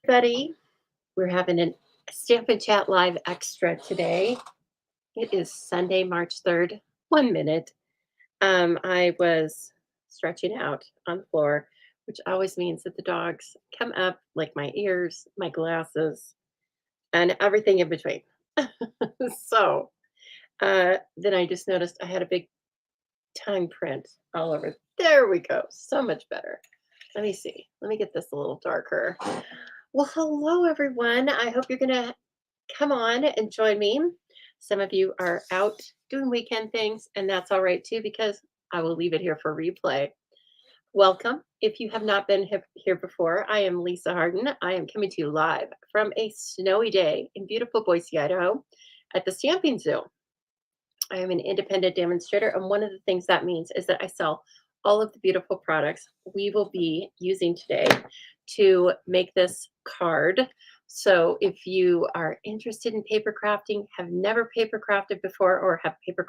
Everybody. We're having a Stamp and Chat Live Extra today. It is Sunday, March 3rd, 1 minute. I was stretching out on the floor, which always means that the dogs come up like my ears, my glasses, and everything in between. so then I just noticed I had a big tongue print all over. There we go. So much better. Let me see. Let me get this a little darker. Well, hello, everyone. I hope you're going to come on and join me. Some of you are out doing weekend things, and that's all right too, because I will leave it here for replay. Welcome. If you have not been here before, I am Lisa Harden. I am coming to you live from a snowy day in beautiful Boise, Idaho at the Stamping Zoo. I am an independent demonstrator, and one of the things that means is that I sell all of the beautiful products we will be using today to make this card. So if you are interested in paper crafting, have never paper crafted before, or have paper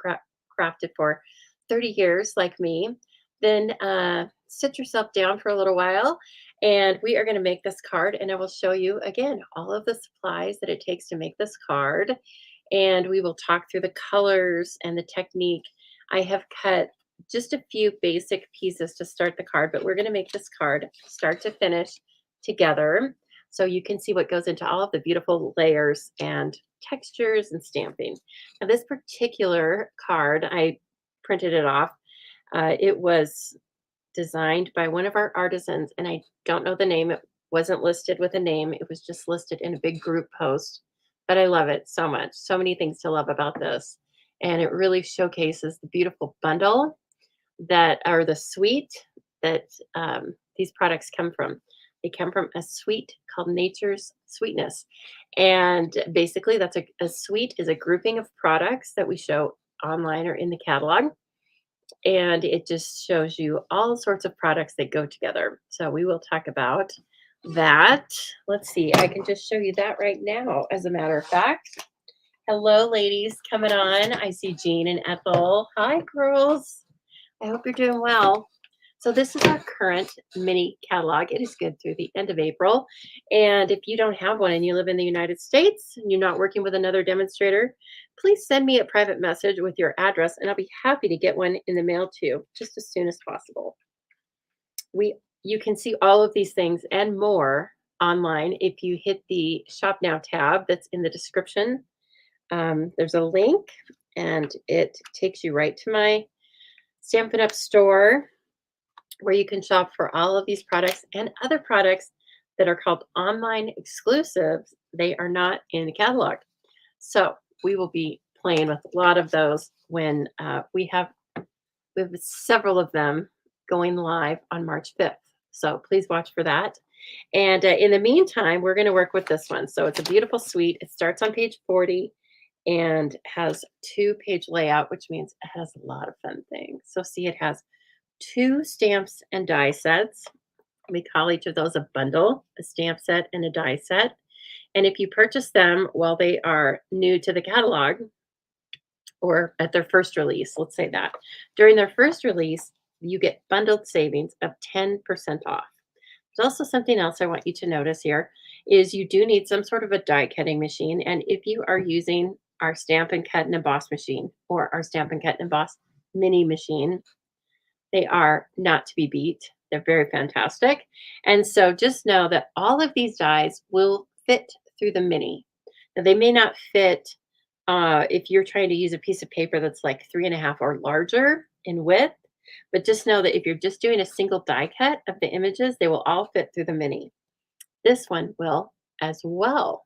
crafted for 30 years like me, then sit yourself down for a little while and we are going to make this card, and I will show you again all of the supplies that it takes to make this card, and we will talk through the colors and the technique. I have cut just a few basic pieces to start the card, but we're going to make this card start to finish together so you can see what goes into all of the beautiful layers and textures and stamping. Now, this particular card, I printed it off. It was designed by one of our artisans, and I don't know the name. It wasn't listed with a name. It was just listed in a big group post, but I love it so much. So many things to love about this. And it really showcases the beautiful bundle that are the suite that these products come from. They come from a suite called Nature's Sweetness. And basically, that's a suite is a grouping of products that we show online or in the catalog. And it just shows you all sorts of products that go together. So we will talk about that. Let's see, I can just show you that right now, as a matter of fact. Hello, ladies, coming on. I see Jean and Ethel. Hi, girls. I hope you're doing well. So this is our current mini catalog. It is good through the end of April. And if you don't have one and you live in the United States and you're not working with another demonstrator, please send me a private message with your address, and I'll be happy to get one in the mail to you just as soon as possible. You can see all of these things and more online if you hit the Shop Now tab that's in the description. There's a link, and it takes you right to my Stampin' Up! Store, where you can shop for all of these products and other products that are called online exclusives. They are not in the catalog. So we will be playing with a lot of those when we have several of them going live on March 5th. So please watch for that. And in the meantime, we're going to work with this one. So it's a beautiful suite. It starts on page 40 and has 2-page layout, which means it has a lot of fun things. So see, it has 2 stamps and die sets. We call each of those a bundle, a stamp set and a die set. And if you purchase them while they are new to the catalog or at their first release, let's say that, during their first release, you get bundled savings of 10% off. There's also something else I want you to notice here is you do need some sort of a die cutting machine. And if you are using our Stamp and Cut and Emboss machine or our Stamp and Cut and Emboss mini machine, they are not to be beat. They're very fantastic. And so just know that all of these dies will fit through the mini. Now, they may not fit if you're trying to use a piece of paper that's like 3.5 or larger in width, but just know that if you're just doing a single die cut of the images, they will all fit through the mini. This one will as well.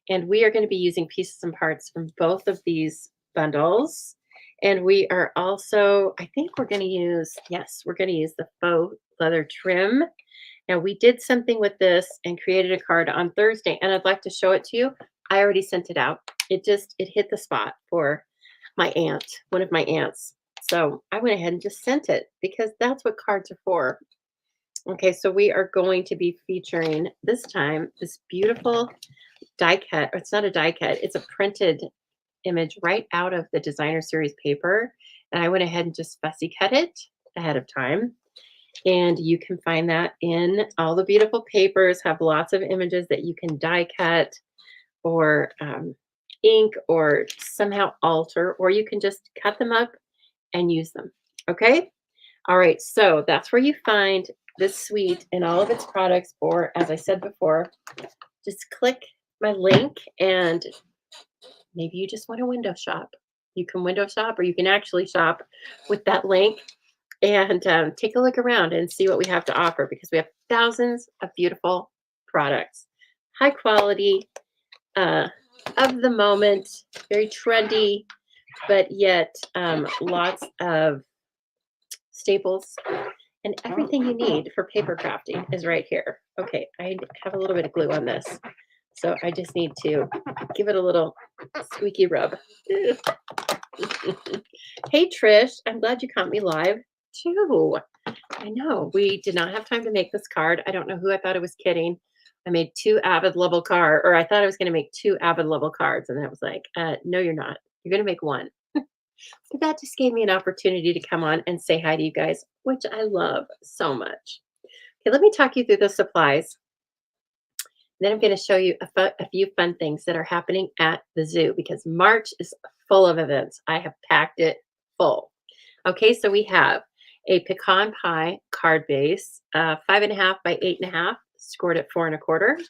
And we are going to be using pieces and parts from both of these bundles. And we are also, I think we're going to use, yes, we're going to use the faux leather trim. Now, we did something with this and created a card on Thursday, and I'd like to show it to you. I already sent it out. It hit the spot for my aunt, one of my aunts. So I went ahead and just sent it because that's what cards are for. Okay, so we are going to be featuring this time this beautiful die cut. It's not a die cut, it's a printed image right out of the designer series paper. And I went ahead and just fussy cut it ahead of time. And you can find that in all the beautiful papers, have lots of images that you can die cut or ink or somehow alter, or you can just cut them up and use them. Okay. All right. So that's where you find this suite and all of its products. Or, as I said before, just click my link and maybe you just want to window shop. You can window shop or you can actually shop with that link and take a look around and see what we have to offer because we have thousands of beautiful products, high quality, uh, of the moment, very trendy, but yet lots of staples and everything you need for paper crafting is right here. Okay, I have a little bit of glue on this. So I just need to give it a little squeaky rub. Hey, Trish, I'm glad you caught me live too. I know we did not have time to make this card. I don't know who I thought I was kidding. I made two Avid level card, or I thought I was going to make two Avid level cards, and it was like, no, you're not. You're going to make one. So that just gave me an opportunity to come on and say hi to you guys, which I love so much. Okay, let me talk you through the supplies. Then I'm going to show you a few fun things that are happening at the zoo because March is full of events. I have packed it full. Okay, so we have a pecan pie card base, 5.5 by 8.5, scored at 4.25.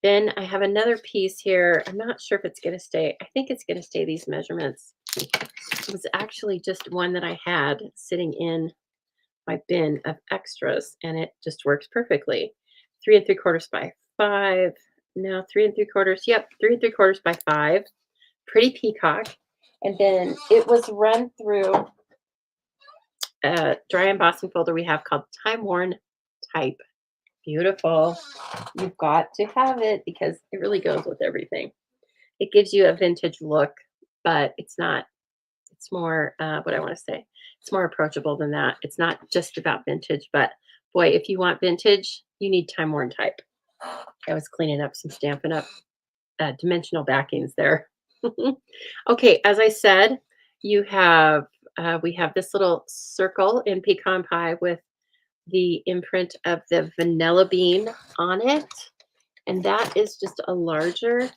Then I have another piece here. I'm not sure if it's going to stay. I think it's going to stay these measurements. It was actually just one that I had sitting in my bin of extras, and it just works perfectly. 3 3/4 by 5. No, 3 3/4. Yep, 3 3/4 by 5. Pretty peacock. And then it was run through a dry embossing folder we have called Time Worn Type. Beautiful. You've got to have it because it really goes with everything. It gives you a vintage look, but it's not. It's more, what I want to say. It's more approachable than that. It's not just about vintage, but boy, if you want vintage, you need Time Worn Type. I was cleaning up some Stampin' Up dimensional backings there. Okay, as I said, you have we have this little circle in pecan pie with the imprint of the vanilla bean on it, and that is just a larger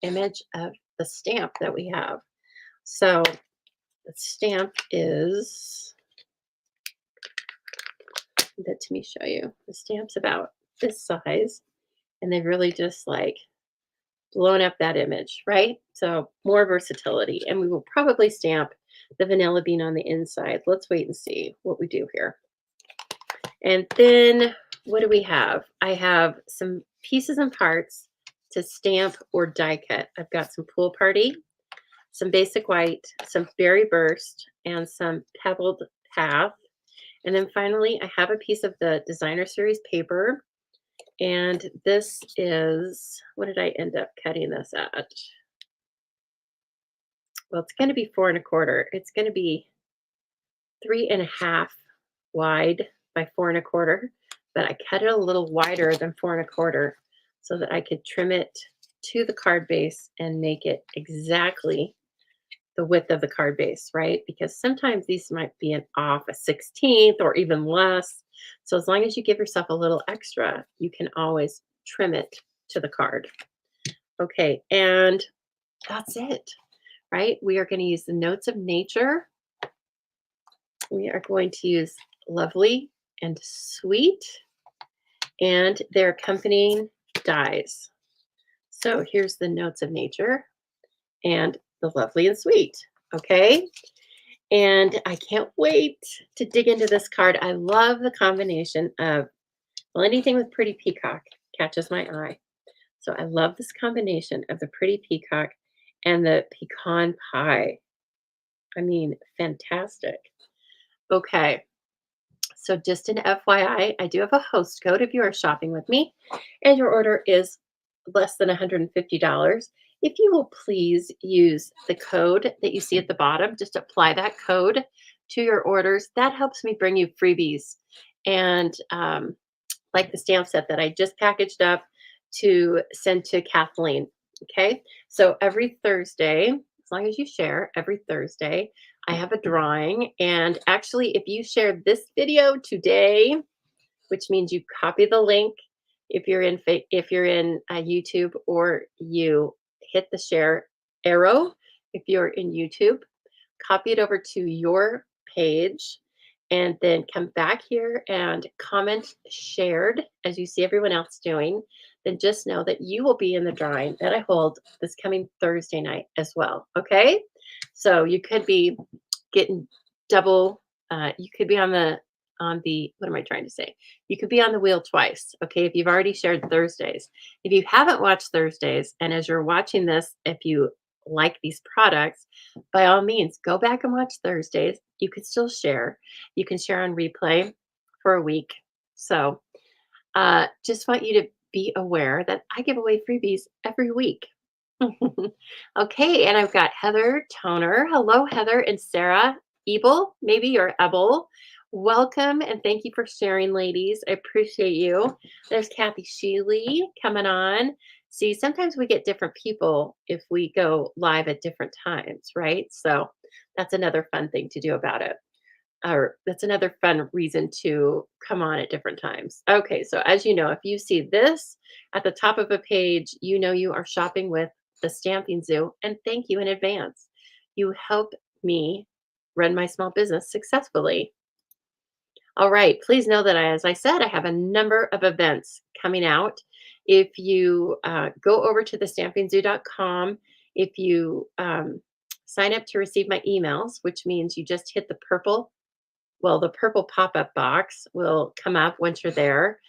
image of the stamp that we have. So the stamp is, let me show you. The stamp's about this size, and they've really just like blown up that image, right? So more versatility. And we will probably stamp the vanilla bean on the inside. Let's wait and see what we do here. And then what do we have? I have some pieces and parts to stamp or die cut. I've got some Pool Party, some Basic White, some Berry Burst, and some Pebbled Path. And then finally, I have a piece of the Designer Series paper. And this is, what did I end up cutting this at? Well, it's going to be 4.25. It's going to be 3.5 wide by 4.25, but I cut it a little wider than 4.25 so that I could trim it to the card base and make it exactly the width of the card base, right? Because sometimes these might be an off a 16th or even less. So as long as you give yourself a little extra, you can always trim it to the card. Okay, and that's it, right? We are going to use the Notes of Nature. We are going to use Lovely and Sweet and their accompanying dies. So here's the Notes of Nature and the Lovely and Sweet, okay? And I can't wait to dig into this card. I love the combination of, well, anything with Pretty Peacock catches my eye. So I love this combination of the Pretty Peacock and the pecan pie. I mean, fantastic. Okay. So just an FYI, I do have a host code if you are shopping with me and your order is less than $150. If you will please use the code that you see at the bottom, just apply that code to your orders. That helps me bring you freebies. And like the stamp set that I just packaged up to send to Kathleen. Okay. So every Thursday, as long as you share, every Thursday, I have a drawing. And actually, if you share this video today, which means you copy the link if you're in YouTube, or you hit the share arrow if you're in YouTube, copy it over to your page, and then come back here and comment shared as you see everyone else doing. Then just know that you will be in the drawing that I hold this coming Thursday night as well. Okay. So you could be getting double, you could be on the what am I trying to say? You could be on the wheel twice, okay, if you've already shared Thursdays. If you haven't watched Thursdays, and as you're watching this, if you like these products, by all means, go back and watch Thursdays. You could still share. You can share on replay for a week. So, just want you to be aware that I give away freebies every week. Okay, and I've got Heather Toner. Hello, Heather, and Sarah Ebel, maybe, or Ebel. Welcome, and thank you for sharing, ladies. I appreciate you. There's Kathy Sheely coming on. See, sometimes we get different people if we go live at different times, right? So that's another fun thing to do about it. Or that's another fun reason to come on at different times. Okay, so as you know, if you see this at the top of a page, you know you are shopping with the Stamping Zoo, and thank you in advance. You help me run my small business successfully. All right, please know that as I said, I have a number of events coming out. If you go over to thestampingzoo.com, if you sign up to receive my emails, which means you just hit the purple pop-up box will come up once you're there,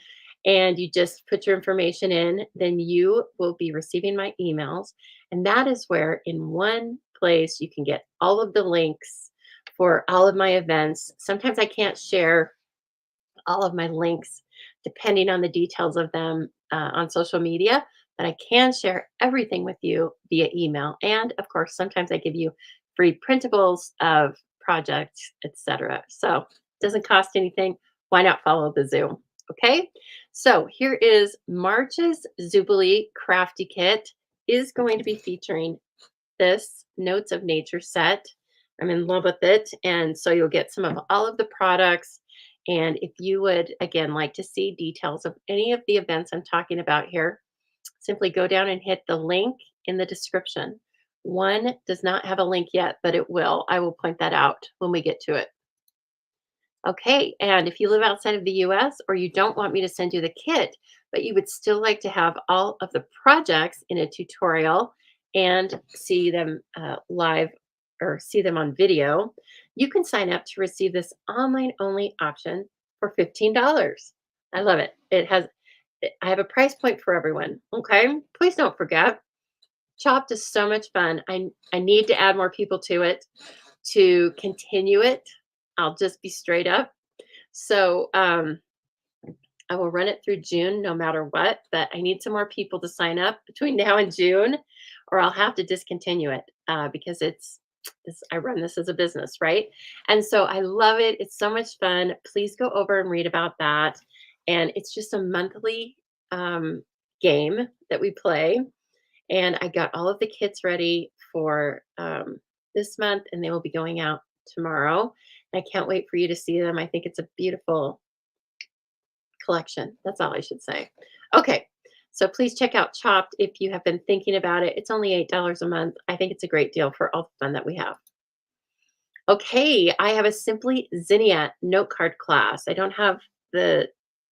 and you just put your information in, then you will be receiving my emails. And that is where in one place you can get all of the links for all of my events. Sometimes I can't share all of my links depending on the details of them on social media, but I can share everything with you via email. And of course, sometimes I give you free printables of projects, etc. So it doesn't cost anything. Why not follow the Zoom? Okay. So here is March's Zubilee Crafty Kit is going to be featuring this Notes of Nature set. I'm in love with it. And so you'll get some of all of the products. And if you would, again, like to see details of any of the events I'm talking about here, simply go down and hit the link in the description. One does not have a link yet, but it will. I will point that out when we get to it. Okay, and if you live outside of the US, or you don't want me to send you the kit, but you would still like to have all of the projects in a tutorial and see them live, or see them on video, you can sign up to receive this online only option for $15. I love it. I have a price point for everyone. Okay, please don't forget. Chopped is so much fun. I need to add more people to it to continue it. I'll just be straight up. So I will run it through June no matter what, but I need some more people to sign up between now and June, or I'll have to discontinue it because I run this as a business, right? And so I love it. It's so much fun. Please go over and read about that. And it's just a monthly game that we play. And I got all of the kits ready for this month, and they will be going out tomorrow. I can't wait for you to see them. I think it's a beautiful collection. That's all I should say. Okay, so please check out Chopped if you have been thinking about it. It's only $8 a month. I think it's a great deal for all the fun that we have. Okay, I have a Simply Zinnia note card class. I don't have the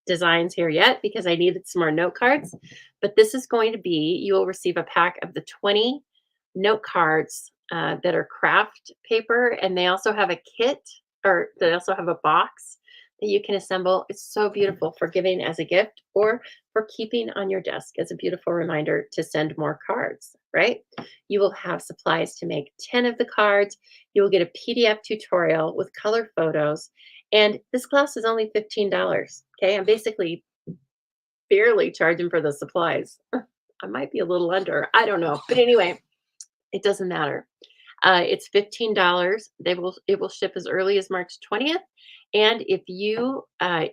designs here yet because I needed some more note cards, but this is going to be, you will receive a pack of the 20 note cards that are craft paper, and they also have a kit, or they also have a box that you can assemble. It's so beautiful for giving as a gift, or for keeping on your desk as a beautiful reminder to send more cards, right? You will have supplies to make 10 of the cards. You will get a PDF tutorial with color photos, and this class is only $15. Okay, I'm basically barely charging for the supplies. I might be a little under, I don't know, but anyway, it doesn't matter. It's $15. It will ship as early as March 20th. And if you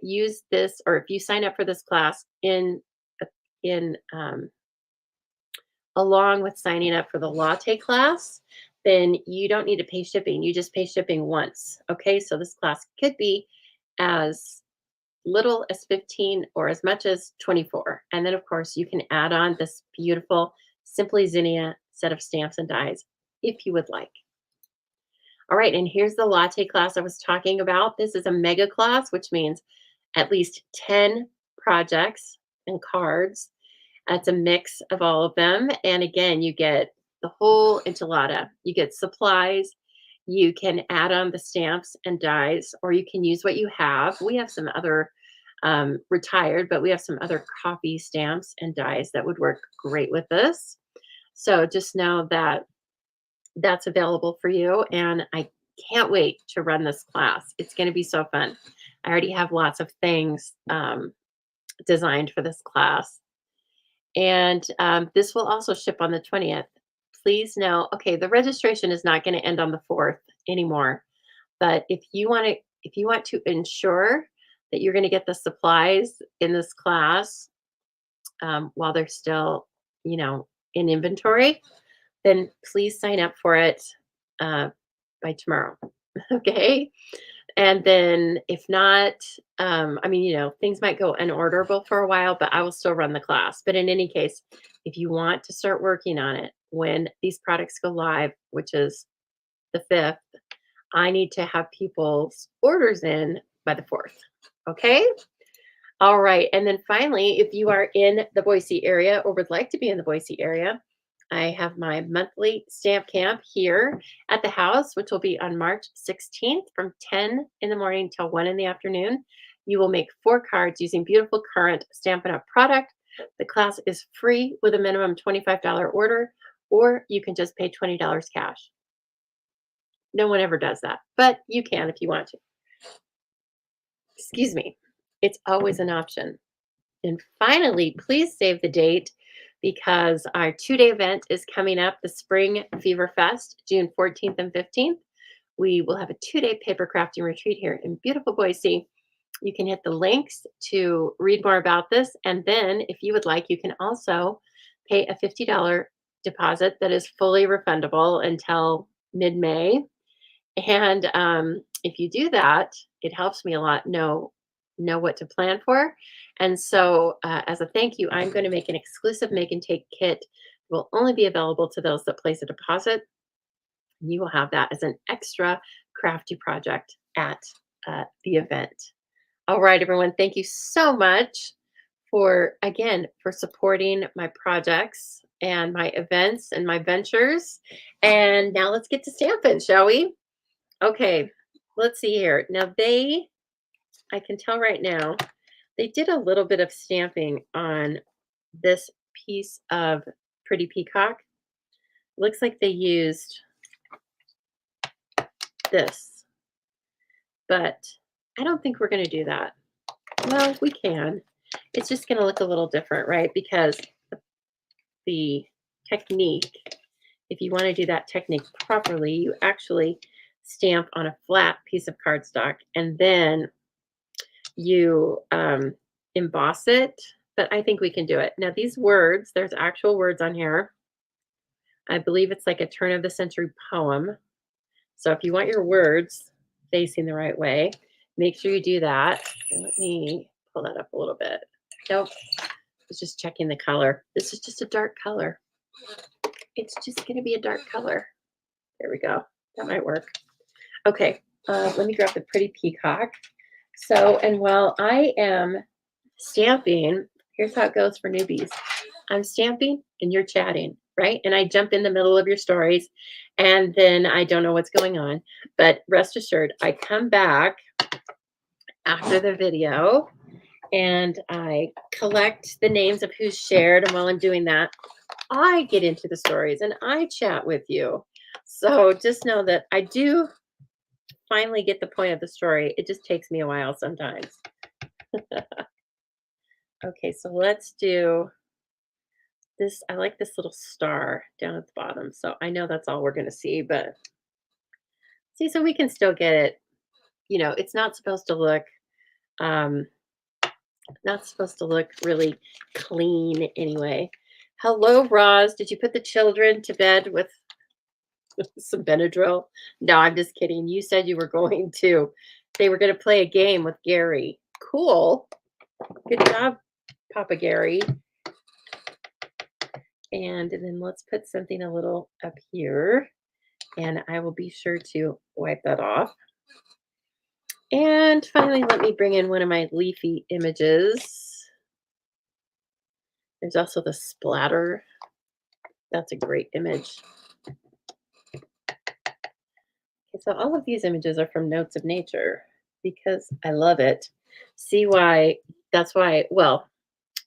use this, or if you sign up for this class in along with signing up for the latte class, then you don't need to pay shipping. You just pay shipping once. Okay, so this class could be as little as 15 or as much as 24. And then, of course, you can add on this beautiful Simply Zinnia set of stamps and dies if you would like. All right, and here's the latte class I was talking about. This is a mega class, which means at least 10 projects and cards. It's a mix of all of them. And again, you get the whole enchilada. You get supplies. You can add on the stamps and dies, or you can use what you have. We have some other retired, but we have some other coffee stamps and dies that would work great with this. So just know that that's available for you. And I can't wait to run this class. It's going to be so fun. I already have lots of things designed for this class. And this will also ship on the 20th. Please know, okay, the registration is not going to end on the 4th anymore. But if you want to ensure that you're going to get the supplies in this class while they're still, in inventory, then please sign up for it by tomorrow. Okay. And then if not, things might go unorderable for a while, but I will still run the class. But in any case, if you want to start working on it when these products go live, which is the 5th, I need to have people's orders in by the 4th. Okay. All right. And then finally, if you are in the Boise area or would like to be in the Boise area, I have my monthly stamp camp here at the house, which will be on March 16th from 10 in the morning till 1 in the afternoon. You will make 4 cards using beautiful current Stampin' Up! Product. The class is free with a minimum $25 order, or you can just pay $20 cash. No one ever does that, but you can if you want to. Excuse me. It's always an option. And finally, please save the date because our 2-day event is coming up, the Spring Fever Fest, June 14th and 15th. We will have a 2-day paper crafting retreat here in beautiful Boise. You can hit the links to read more about this. And then if you would like, you can also pay a $50 deposit that is fully refundable until mid-May. And if you do that, it helps me a lot know what to plan for. And so as a thank you, I'm going to make an exclusive make and take kit. It will only be available to those that place a deposit. You will have that as an extra crafty project at the event. All right, everyone. Thank you so much for supporting my projects and my events and my ventures. And now let's get to stamping, shall we? Okay, let's see here. Now I can tell right now, they did a little bit of stamping on this piece of Pretty Peacock. Looks like they used this, but I don't think we're going to do that. Well, we can. It's just going to look a little different, right? Because the technique, if you want to do that technique properly, you actually stamp on a flat piece of cardstock and then you emboss it, but I think we can do it. Now these words, there's actual words on here. I believe it's like a turn of the century poem. So if you want your words facing the right way, make sure you do that. Let me pull that up a little bit. Nope, I was just checking the color. This is just a dark color. It's just going to be a dark color. There we go. That might work. Okay, let me grab the Pretty Peacock. So, and while I am stamping, here's how it goes for newbies. I'm stamping and you're chatting, right? And I jump in the middle of your stories and then I don't know what's going on. But rest assured, I come back after the video and I collect the names of who's shared. And while I'm doing that, I get into the stories and I chat with you. So just know that I do finally get the point of the story. It just takes me a while sometimes. Okay, so let's do this. I like this little star down at the bottom. So I know that's all we're going to see, but see, so we can still get it. It's not supposed to look, really clean anyway. Hello, Roz. Did you put the children to bed with Some Benadryl. No, I'm just kidding. You said you were going to. They were going to play a game with Gary. Cool. Good job, Papa Gary. And then let's put something a little up here. And I will be sure to wipe that off. And finally, let me bring in one of my leafy images. There's also the splatter. That's a great image. Okay, so all of these images are from Notes of Nature because I love it. See why, that's why, well,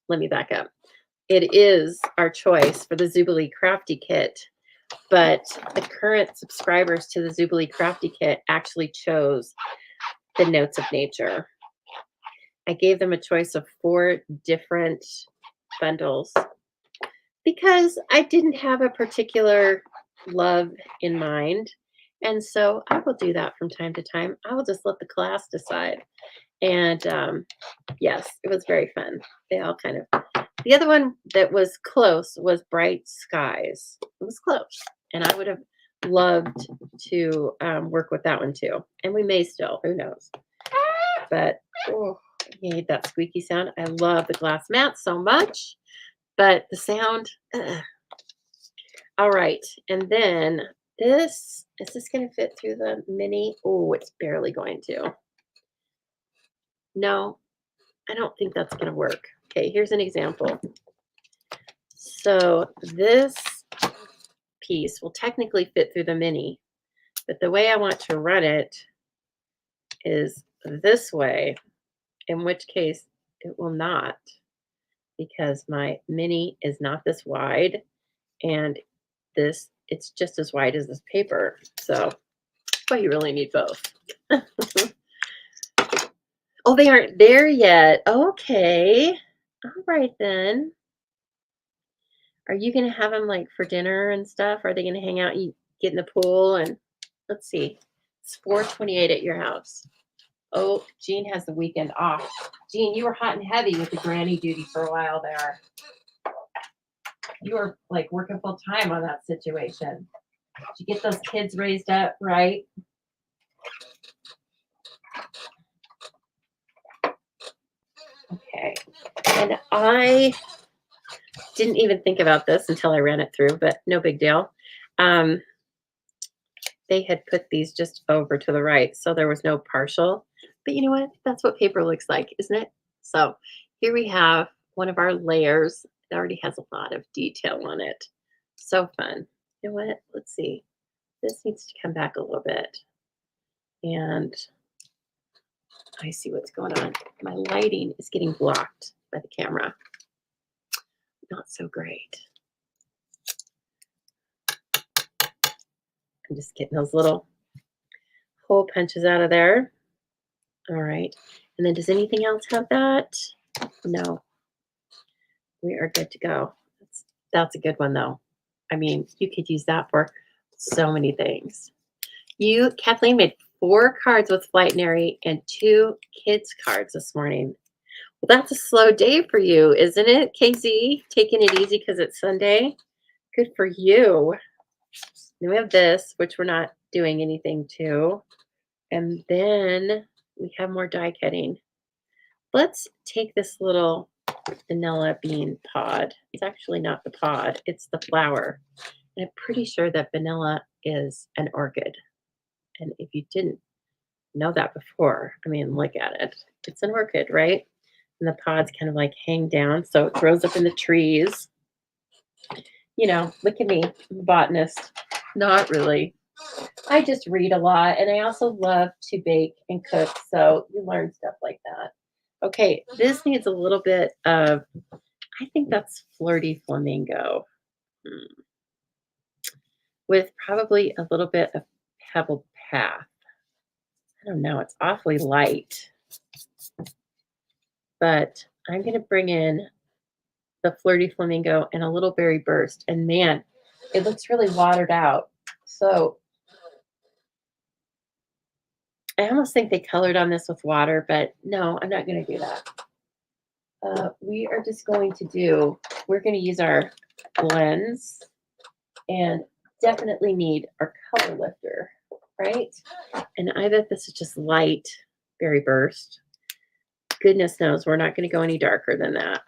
let me back up. It is our choice for the Zubilee Crafty Kit, but the current subscribers to the Zubilee Crafty Kit actually chose the Notes of Nature. I gave them a choice of 4 different bundles because I didn't have a particular love in mind. And so I will do that from time to time. I will just let the class decide. And yes, it was very fun. They all kind of, the other one that was close was Bright Skies. It was close. And I would have loved to work with that one too. And we may still, who knows. But oh, you hate that squeaky sound. I love the glass mat so much. But the sound, all right. And then this, is this going to fit through the mini? Oh, it's barely going to. No, I don't think that's going to work. Okay, here's an example. So this piece will technically fit through the mini, but the way I want to run it is this way, in which case it will not, because my mini is not this wide, and this, it's just as wide as this paper. So, well, you really need both. Oh, they aren't there yet. Okay. All right, then. Are you going to have them like for dinner and stuff? Are they going to hang out and get in the pool? And let's see. It's 4:28 at your house. Oh, Jean has the weekend off. Jean, you were hot and heavy with the granny duty for a while there. You were like working full time on that situation. Did you get those kids raised up right? Okay. And I didn't even think about this until I ran it through, but no big deal. They had put these just over to the right, so there was no partial. But you know what? That's what paper looks like, isn't it? So here we have one of our layers. It already has a lot of detail on it. So fun. You know what? Let's see. This needs to come back a little bit. And I see what's going on. My lighting is getting blocked by the camera. Not so great. I'm just getting those little hole punches out of there. All right. And then does anything else have that? No. We are good to go. That's a good one, though. I mean, you could use that for so many things. You, Kathleen, made 4 cards with Flightnary and 2 kids cards this morning. Well, that's a slow day for you, isn't it, KZ? Taking it easy because it's Sunday? Good for you. Then we have this, which we're not doing anything to. And then we have more die cutting. Let's take this little vanilla bean pod. It's actually not the pod, it's the flower. And I'm pretty sure that vanilla is an orchid. And if you didn't know that before, I mean, look at it. It's an orchid, right? And the pods kind of like hang down, so it grows up in the trees. You know, look at me, I'm a botanist. Not really. I just read a lot, and I also love to bake and cook, so you learn stuff like that. Okay, this needs a little bit of, I think that's Flirty Flamingo. With probably a little bit of Pebble Path. I don't know, it's awfully light. But I'm going to bring in the Flirty Flamingo and a little Berry Burst. And man, it looks really watered out. So I almost think they colored on this with water, but no, I'm not going to do that. We are just going to do, we're going to use our blends and definitely need our color lifter, right? And I bet this is just light berry burst. Goodness knows we're not going to go any darker than that.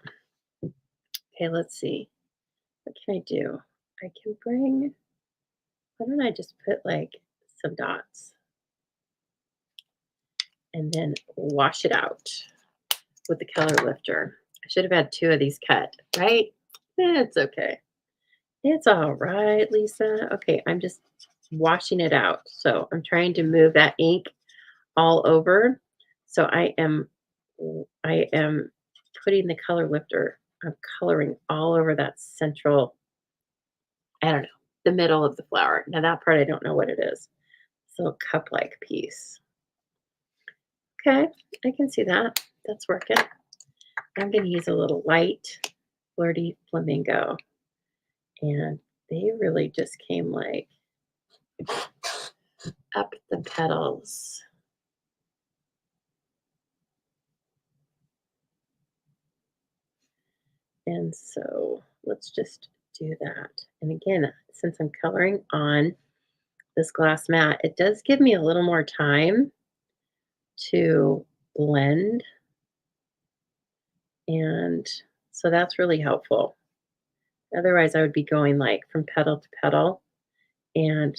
Okay, let's see. What can I do? I can bring, why don't I just put like some dots and then wash it out with the color lifter. I should have had 2 of these cut, right? It's okay. It's all right, Lisa. Okay, I'm just washing it out. So I'm trying to move that ink all over. So I am putting the color lifter, I'm coloring all over that central, I don't know, the middle of the flower. Now that part I don't know what it is. It's a little cup-like piece. Okay, I can see that. That's working. I'm going to use a little light flirty flamingo. And they really just came like up the petals. And so let's just do that. And again, since I'm coloring on this glass mat, it does give me a little more time to blend. And so that's really helpful. Otherwise, I would be going like from petal to petal and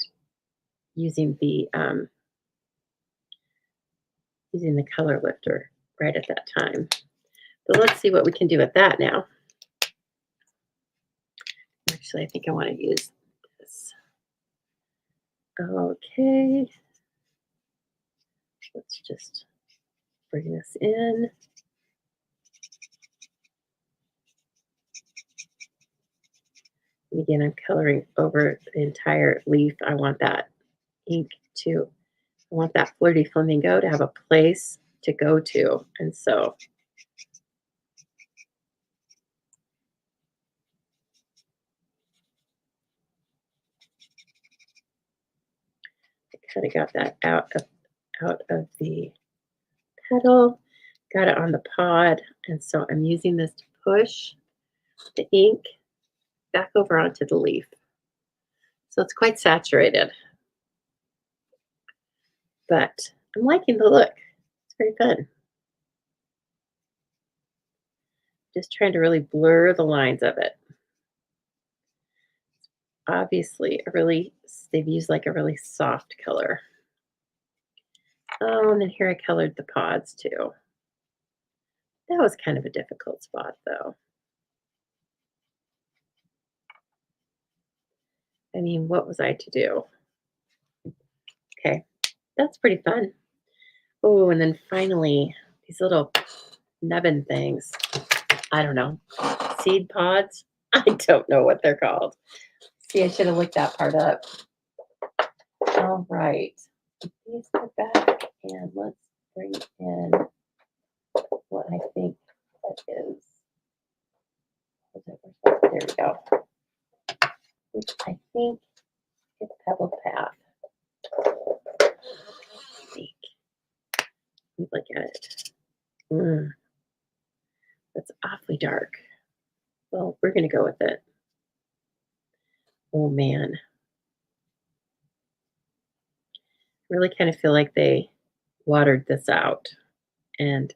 using the color lifter right at that time. So let's see what we can do with that now. Actually, I think I want to use this. Okay. Let's just bring this in. And again, I'm coloring over the entire leaf. I want that ink to, I want that flirty flamingo to have a place to go to. And so I kind of got that out of the petal, got it on the pod. And so I'm using this to push the ink back over onto the leaf. So it's quite saturated, but I'm liking the look. It's very fun. Just trying to really blur the lines of it. Obviously, they've used like a really soft color. Oh, and then here I colored the pods too. That was kind of a difficult spot though. I mean, what was I to do? Okay, that's pretty fun. Oh, and then finally, these little nubbin things. I don't know. Seed pods? I don't know what they're called. See, I should have looked that part up. All right. These go back and let's bring in what I think that is. There we go. Which I think is Pebble Path. I think. Look at it. That's awfully dark. Well, we're going to go with it. Oh, man. I really kind of feel like they watered this out and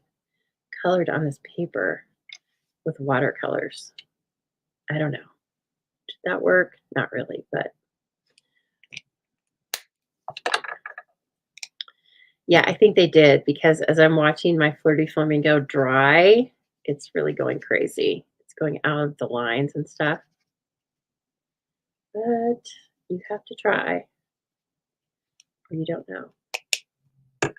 colored on this paper with watercolors. I don't know. Did that work? Not really, but yeah, I think they did because as I'm watching my Flirty Flamingo dry, it's really going crazy. It's going out of the lines and stuff. But you have to try or you don't know. Okay,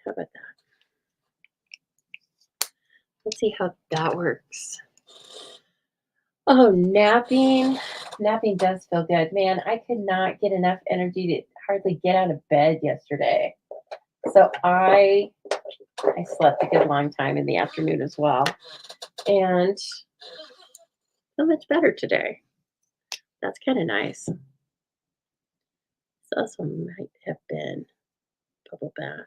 how about that? Let's see how that works. Oh, napping. Napping does feel good. Man, I could not get enough energy to hardly get out of bed yesterday. So I slept a good long time in the afternoon as well. And feel much better today. That's kind of nice. This also might have been bubble bath.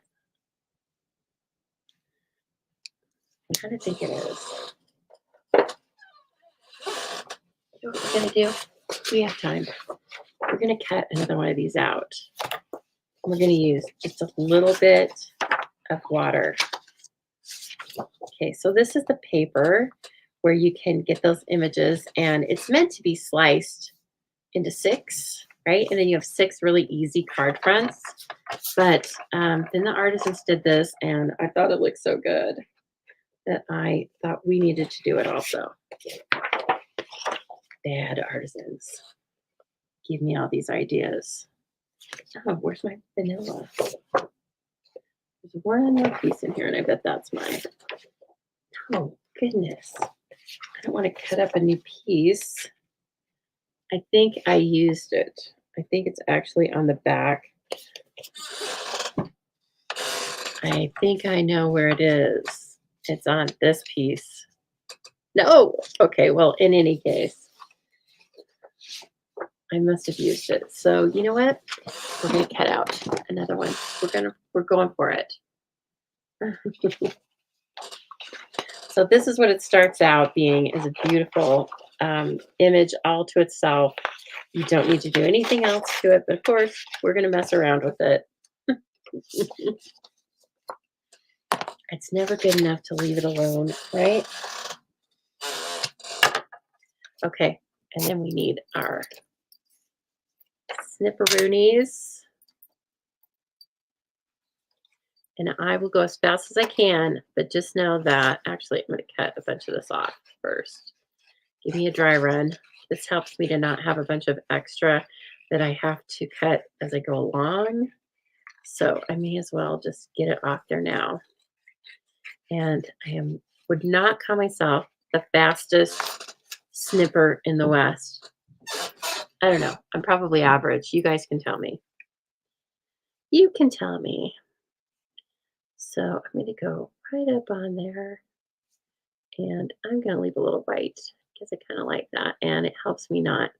I kind of think it is. You know what we're gonna do? We have time. We're gonna cut another one of these out. We're gonna use just a little bit of water. Okay, so this is the paper where you can get those images, and it's meant to be sliced into 6, right? And then you have 6 really easy card fronts. But then the artisans did this, and I thought it looked so good that I thought we needed to do it also. Bad artisans give me all these ideas. Oh, where's my vanilla? There's one more piece in here, and I bet that's mine. Oh, goodness. I don't want to cut up a new piece. I think I used it. I think it's actually on the back. I think I know where it is. It's on this piece. No. Okay, well, in any case, I must have used it. So you know what? We're gonna cut out another one. We're going for it. So this is what it starts out being, is a beautiful image all to itself. You don't need to do anything else to it, but of course, we're gonna mess around with it. It's never good enough to leave it alone, right? Okay, and then we need our snipperoonies. And I will go as fast as I can, but just know that, actually, I'm going to cut a bunch of this off first. Give me a dry run. This helps me to not have a bunch of extra that I have to cut as I go along. So I may as well just get it off there now. And would not call myself the fastest snipper in the West. I don't know. I'm probably average. You guys can tell me. You can tell me. So I'm going to go right up on there. And I'm going to leave a little bite because I kind of like that. And it helps me not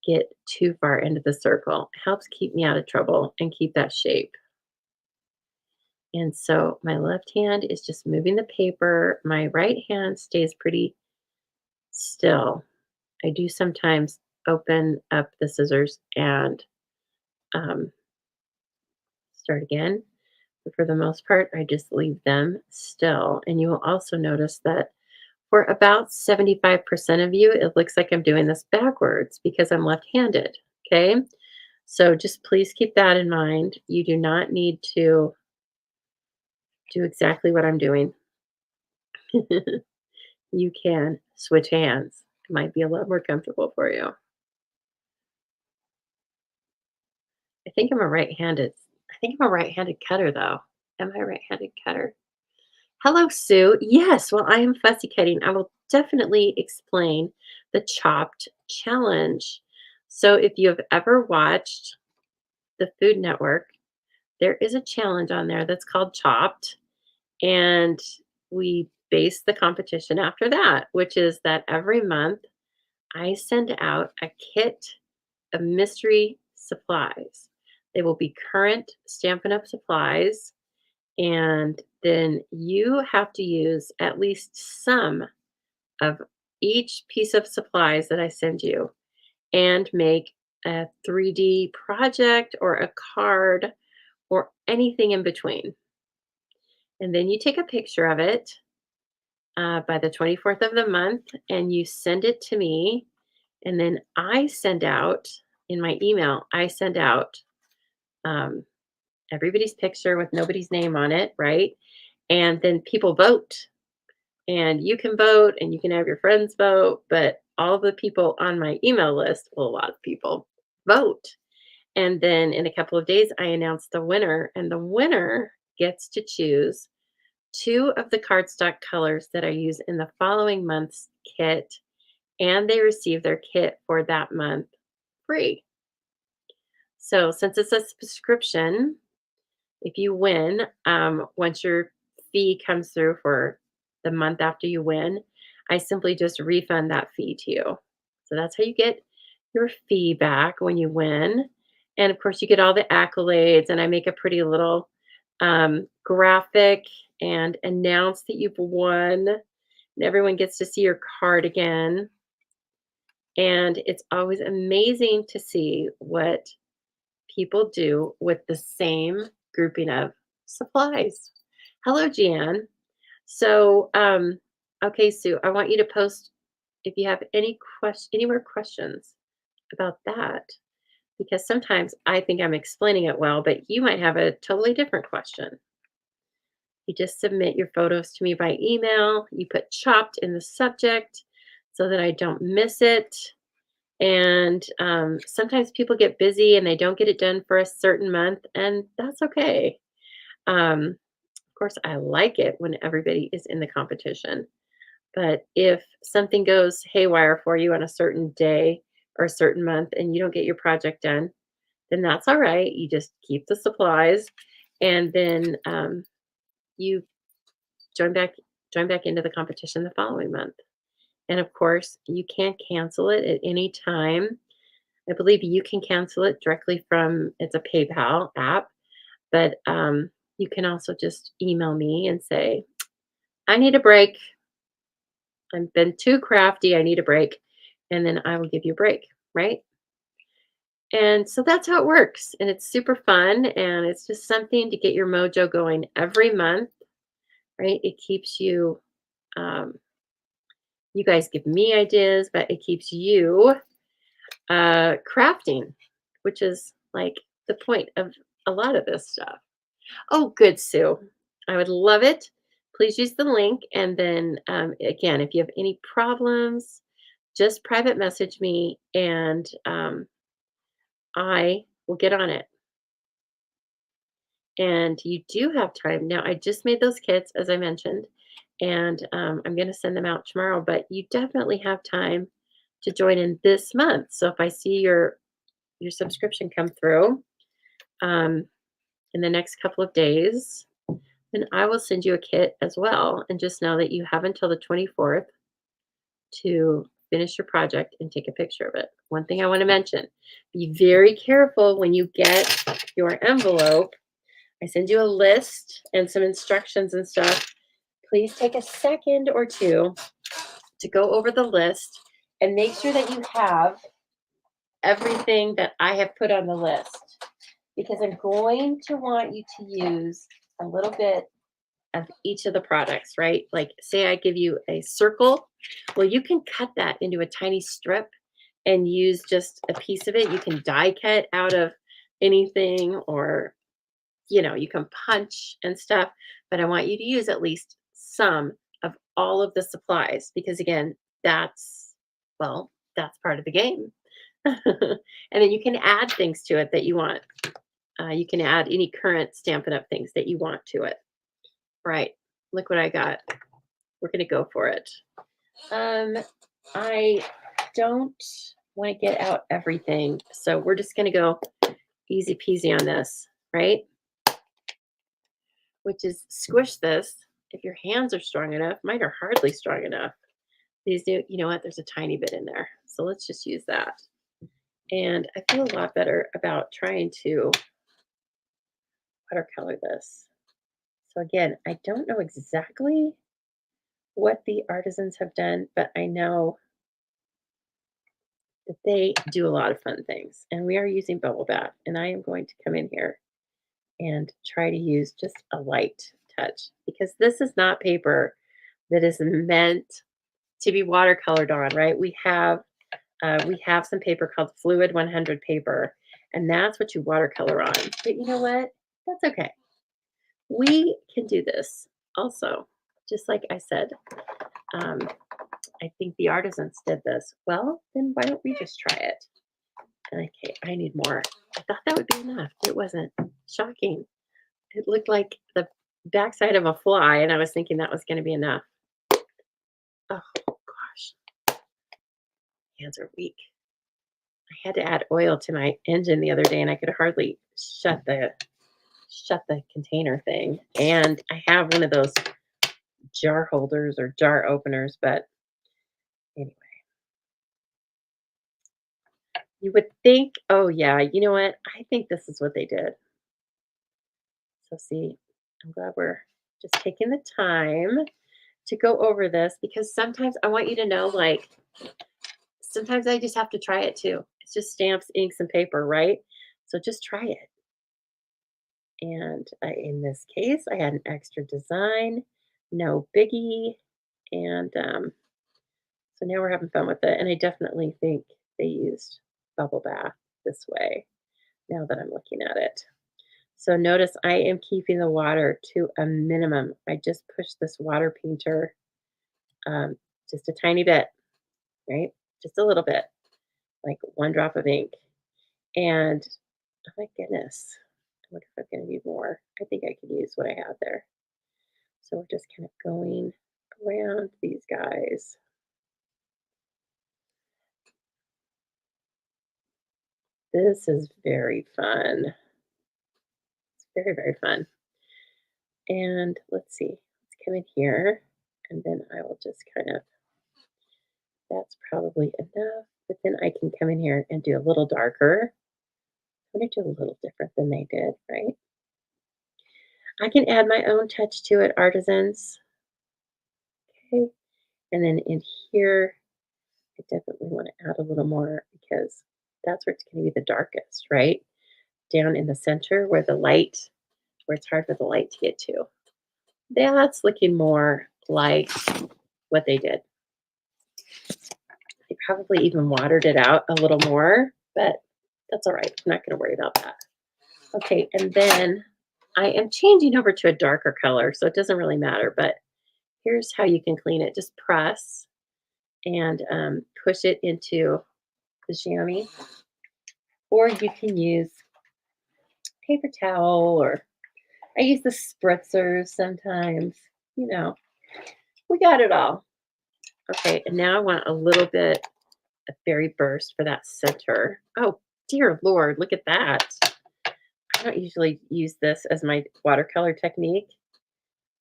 get too far into the circle. It helps keep me out of trouble and keep that shape. And so my left hand is just moving the paper. My right hand stays pretty still. I do sometimes open up the scissors and start again. But for the most part, I just leave them still. And you will also notice that for about 75% of you, it looks like I'm doing this backwards because I'm left-handed, okay? So just please keep that in mind. You do not need to do exactly what I'm doing. You can switch hands. It might be a lot more comfortable for you. I think I'm a right-handed cutter though. Am I a right-handed cutter? Hello, Sue. Yes, well, I am fussy cutting. I will definitely explain the chopped challenge. So if you have ever watched the Food Network, there is a challenge on there that's called Chopped. And we base the competition after that, which is that every month I send out a kit of mystery supplies. They will be current Stampin' Up! Supplies. And then you have to use at least some of each piece of supplies that I send you and make a 3D project or a card or anything in between. And then you take a picture of it by the 24th of the month and you send it to me. And then I send out in my email, I send out everybody's picture with nobody's name on it, right? And then people vote. And you can vote and you can have your friends vote, but all the people on my email list, well, a lot of people vote. And then in a couple of days, I announce the winner, and the winner gets to choose 2 of the cardstock colors that I use in the following month's kit, and they receive their kit for that month free. So since it's a subscription, if you win, once your fee comes through for the month after you win, I simply just refund that fee to you. So that's how you get your fee back when you win. And of course, you get all the accolades, and I make a pretty little graphic and announce that you've won. And everyone gets to see your card again. And it's always amazing to see what people do with the same grouping of supplies. Hello, Jan. So, okay, Sue, I want you to post if you have any more questions about that, because sometimes I think I'm explaining it well, but you might have a totally different question. You just submit your photos to me by email. You put chopped in the subject so that I don't miss it. And sometimes people get busy and they don't get it done for a certain month, and that's okay. Of course, I like it when everybody is in the competition. But if something goes haywire for you on a certain day or a certain month and you don't get your project done, then that's all right. You just keep the supplies, and then you join back join back into the competition the following month. And of course, you can't cancel it at any time. I believe you can cancel it directly from it's a PayPal app, but you can also just email me and say, "I need a break. I've been too crafty. I need a break," and then I will give you a break, right? And so that's how it works, and it's super fun, and it's just something to get your mojo going every month, right? It keeps you. Um, you guys give me ideas, but it keeps you crafting, which is like the point of a lot of this stuff. Oh, good, Sue. I would love it. Please use the link. And then again, if you have any problems, just private message me and I will get on it. And you do have time. Now, I just made those kits, as I mentioned, and I'm going to send them out tomorrow, but you definitely have time to join in this month. So if I see your subscription come through in the next couple of days, then I will send you a kit as well. And just know that you have until the 24th to finish your project and take a picture of it. One thing I want to mention, be very careful when you get your envelope. I send you a list and some instructions and stuff. Please take a second or two to go over the list and make sure that you have everything that I have put on the list, because I'm going to want you to use a little bit of each of the products, right? Like, say I give you a circle. Well, you can cut that into a tiny strip and use just a piece of it. You can die cut out of anything, or, you can punch and stuff. But I want you to use at least some of all of the supplies, because, again, well, that's part of the game. And then you can add things to it that you want. You can add any current Stampin' Up! Things that you want to it. Right. Look what I got. We're going to go for it. I don't want to get out everything, so we're just going to go easy peasy on this, right? Which is squish this if your hands are strong enough. Mine are hardly strong enough. These do, you know what? There's a tiny bit in there. So let's just use that. And I feel a lot better about trying to watercolor this. So again, I don't know exactly what the artisans have done, but I know that they do a lot of fun things. And we are using bubble bath, and I am going to come in here and try to use just a light touch, because this is not paper that is meant to be watercolored on, right? We have some paper called Fluid 100 paper, and that's what you watercolor on. But you know what? That's okay. We can do this also, just like I said. Um, I think the artisans did this. Well, then why don't we just try it? Okay, I need more. I thought that would be enough. It wasn't. Shocking. It looked like the backside of a fly, and I was thinking that was going to be enough. Oh, gosh. Hands are weak. I had to add oil to my engine the other day, and I could hardly shut the container thing. And I have one of those jar holders or jar openers, but anyway. You would think, oh yeah, you know what? I think this is what they did. So see, I'm glad we're just taking the time to go over this because sometimes I want you to know, like, sometimes I just have to try it too. It's just stamps, inks, and paper, right? So just try it. And in this case, I had an extra design, no biggie. And so now we're having fun with it. And I definitely think they used bubble bath this way now that I'm looking at it. So notice I am keeping the water to a minimum. I just pushed this water painter um, just a tiny bit, right? Just a little bit, like one drop of ink. And oh my goodness, I wonder if I'm going to need more. I think I could use what I have there. So we're just kind of going around these guys. This is very fun. It's very, very fun. And let's see, let's come in here and then I will just kind of, that's probably enough. But then I can come in here and do a little darker. I'm going to do a little different than they did, right? I can add my own touch to it, artisans. Okay. And then in here, I definitely want to add a little more because that's where it's going to be the darkest, right? Down in the center where the light, where it's hard for the light to get to. That's looking more like what they did. They probably even watered it out a little more, but that's all right. I'm not going to worry about that. Okay, and then I am changing over to a darker color, so it doesn't really matter, but here's how you can clean it. Just press and push it into the chamois, or you can use paper towel, or I use the spritzers sometimes. You know, we got it all. Okay, and now I want a little bit of berry burst for that center. Oh, dear Lord, look at that. I don't usually use this as my watercolor technique,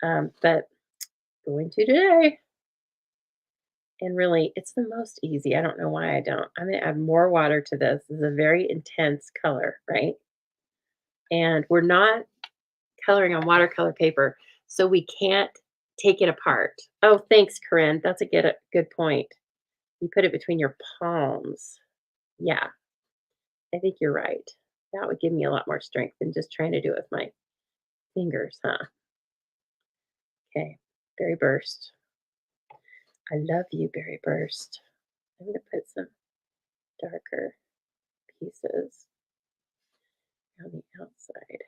but going to today. And really, it's the most easy. I don't know why I don't. I'm going to add more water to this. This is a very intense color, right? And we're not coloring on watercolor paper, so we can't take it apart. Oh, thanks, Corinne. That's a good point. You put it between your palms. Yeah, I think you're right. That would give me a lot more strength than just trying to do it with my fingers, huh? Okay, berry burst. I love you, berry burst. I'm going to put some darker pieces on the outside.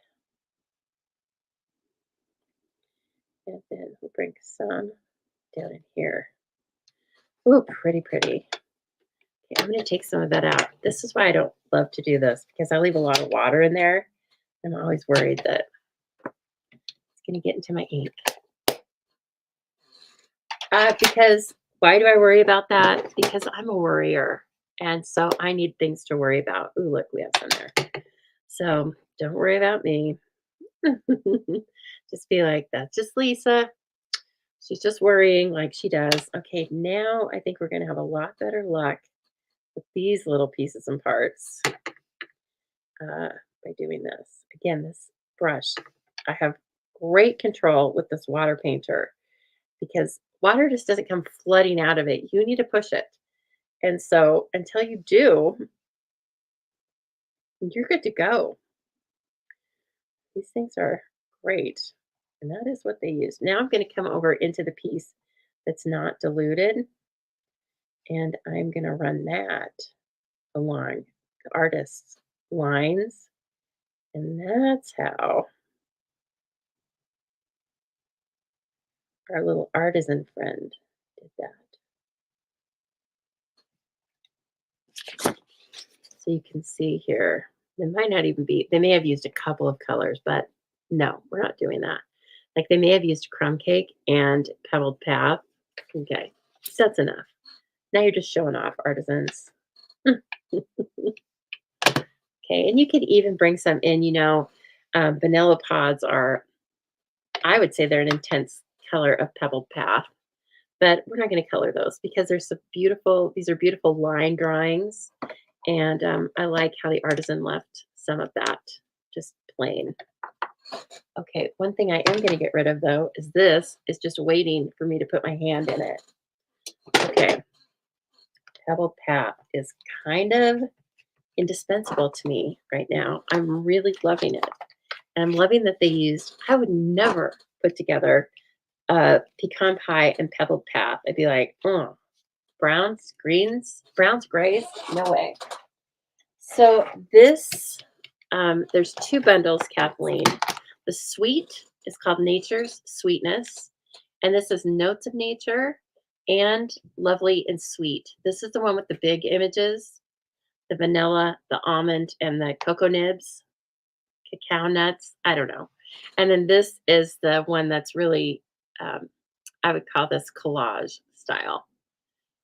And then we'll bring some down in here. Ooh, pretty, pretty. Okay, I'm going to take some of that out. This is why I don't love to do this because I leave a lot of water in there. I'm always worried that it's going to get into my ink. Because why do I worry about that? Because I'm a worrier. And so I need things to worry about. Ooh, look, we have some there. So don't worry about me. Just be like, that's just Lisa. She's just worrying like she does. Okay, now I think we're going to have a lot better luck with these little pieces and parts by doing this. Again, this brush, I have great control with this water painter because water just doesn't come flooding out of it. You need to push it. And so until you do, you're good to go. These things are great. And that is what they use. Now I'm going to come over into the piece that's not diluted. And I'm going to run that along the artist's lines. And that's how our little artisan friend did that. So you can see here, they might not even be, they may have used a couple of colors, but no, we're not doing that. Like they may have used crumb cake and pebbled path. Okay, so that's enough. Now you're just showing off, artisans. Okay, and you could even bring some in, vanilla pods are, I would say they're an intense color of pebbled path, but we're not going to color those because these are beautiful line drawings. And I like how the artisan left some of that just plain. Okay, one thing I am going to get rid of though is this is just waiting for me to put my hand in it. Okay, Pebble Path is kind of indispensable to me right now. I'm really loving it. And I'm loving that they used, I would never put together pecan pie and pebbled path. I'd be like, oh, browns, greens, browns, grays, no way. So this, there's two bundles, Kathleen. The sweet is called Nature's Sweetness, and this is Notes of Nature and Lovely and Sweet. This is the one with the big images, the vanilla, the almond, and the cocoa nibs, cacao nuts. I don't know. And then this is the one that's really, I would call this collage style.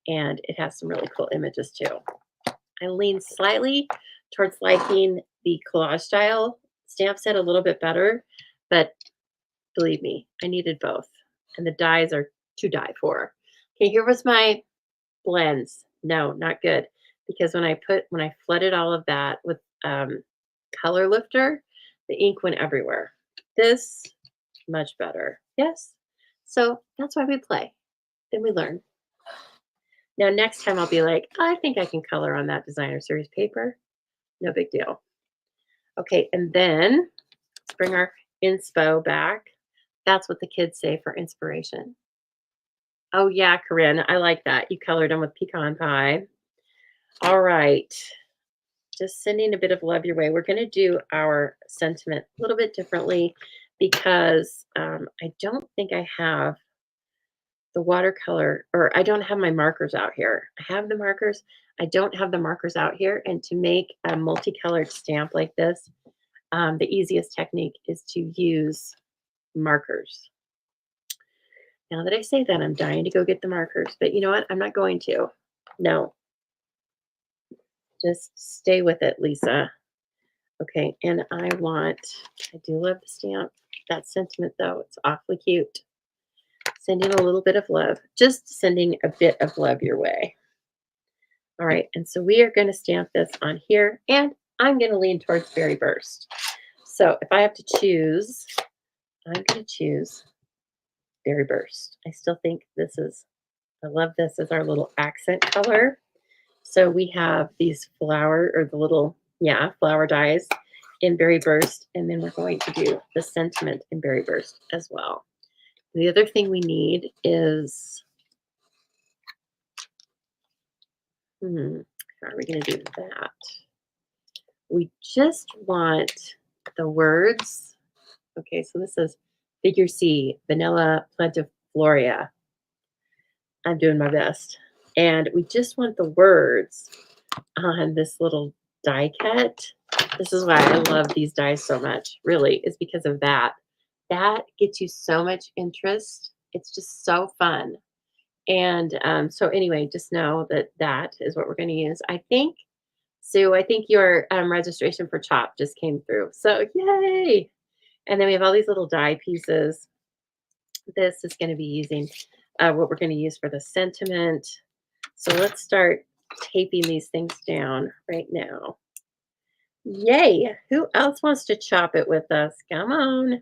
And it has some really cool images too. I lean slightly towards liking the collage style stamp set a little bit better, but believe me, I needed both. And the dies are to die for. Okay, here was my blends. No, not good. Because when I flooded all of that with color lifter, the ink went everywhere. This, much better. Yes. So that's why we play. Then we learn. Now, next time I'll be like, I think I can color on that designer series paper. No big deal. Okay, and then let's bring our inspo back. That's what the kids say for inspiration. Oh, yeah, Corinne, I like that. You colored them with pecan pie. All right. Just sending a bit of love your way. We're going to do our sentiment a little bit differently because I don't think I have the watercolor, or I don't have my markers out here. I have the markers. I don't have the markers out here. And to make a multicolored stamp like this, the easiest technique is to use markers. Now that I say that, I'm dying to go get the markers, but you know what? I'm not going to. No, just stay with it, Lisa. Okay, and I do love the stamp. That sentiment, though, it's awfully cute. Sending a little bit of love, just sending a bit of love your way. All right, and so we are going to stamp this on here, and I'm going to lean towards Berry Burst. So if I have to choose, I'm going to choose Berry Burst. I still think I love this as our little accent color. So we have these flower, or the little, flower dies in Berry Burst, and then we're going to do the sentiment in Berry Burst as well. The other thing we need is, how are we going to do that? We just want the words. Okay, so this is Figure C, Vanilla Plantifloria. I'm doing my best. And we just want the words on this little die cut. This is why I love these dies so much, really, is because of that. That gets you so much interest. It's just so fun. And so anyway, just know that that is what we're going to use. I think, Sue, I think your registration for CHOP just came through. So yay. And then we have all these little die pieces. This is going to be using what we're going to use for the sentiment. So let's start taping these things down right now. Yay. Who else wants to chop it with us? Come on.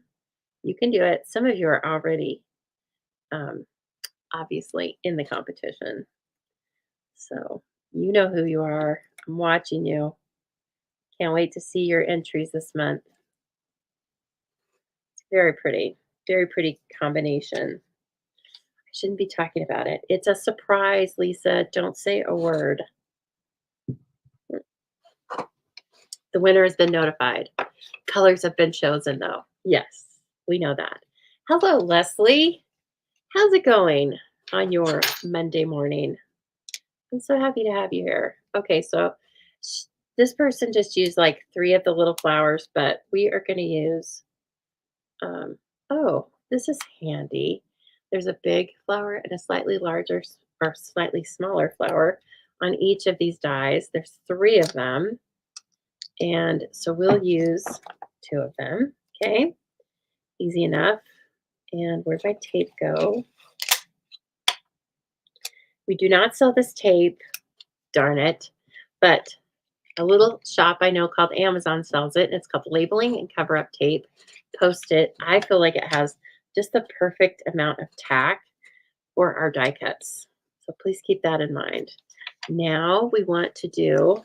You can do it. Some of you are already obviously in the competition. So you know who you are. I'm watching you. Can't wait to see your entries this month. It's very pretty combination. I shouldn't be talking about it. It's a surprise, Lisa. Don't say a word. The winner has been notified. Colors have been chosen, though. Yes, we know that. Hello, Leslie. How's it going on your Monday morning? I'm so happy to have you here. Okay, so this person just used like 3 of the little flowers, but we are going to use, oh, this is handy. There's a big flower and a slightly larger or slightly smaller flower on each of these dies. There's 3 of them. And so we'll use 2 of them. Okay, easy enough. And where'd my tape go? We do not sell this tape, darn it, but A little shop I know called Amazon sells it. It's called labeling and cover up tape. Post it. I feel like it has just the perfect amount of tack for our die cuts. So please keep that in mind. Now we want to do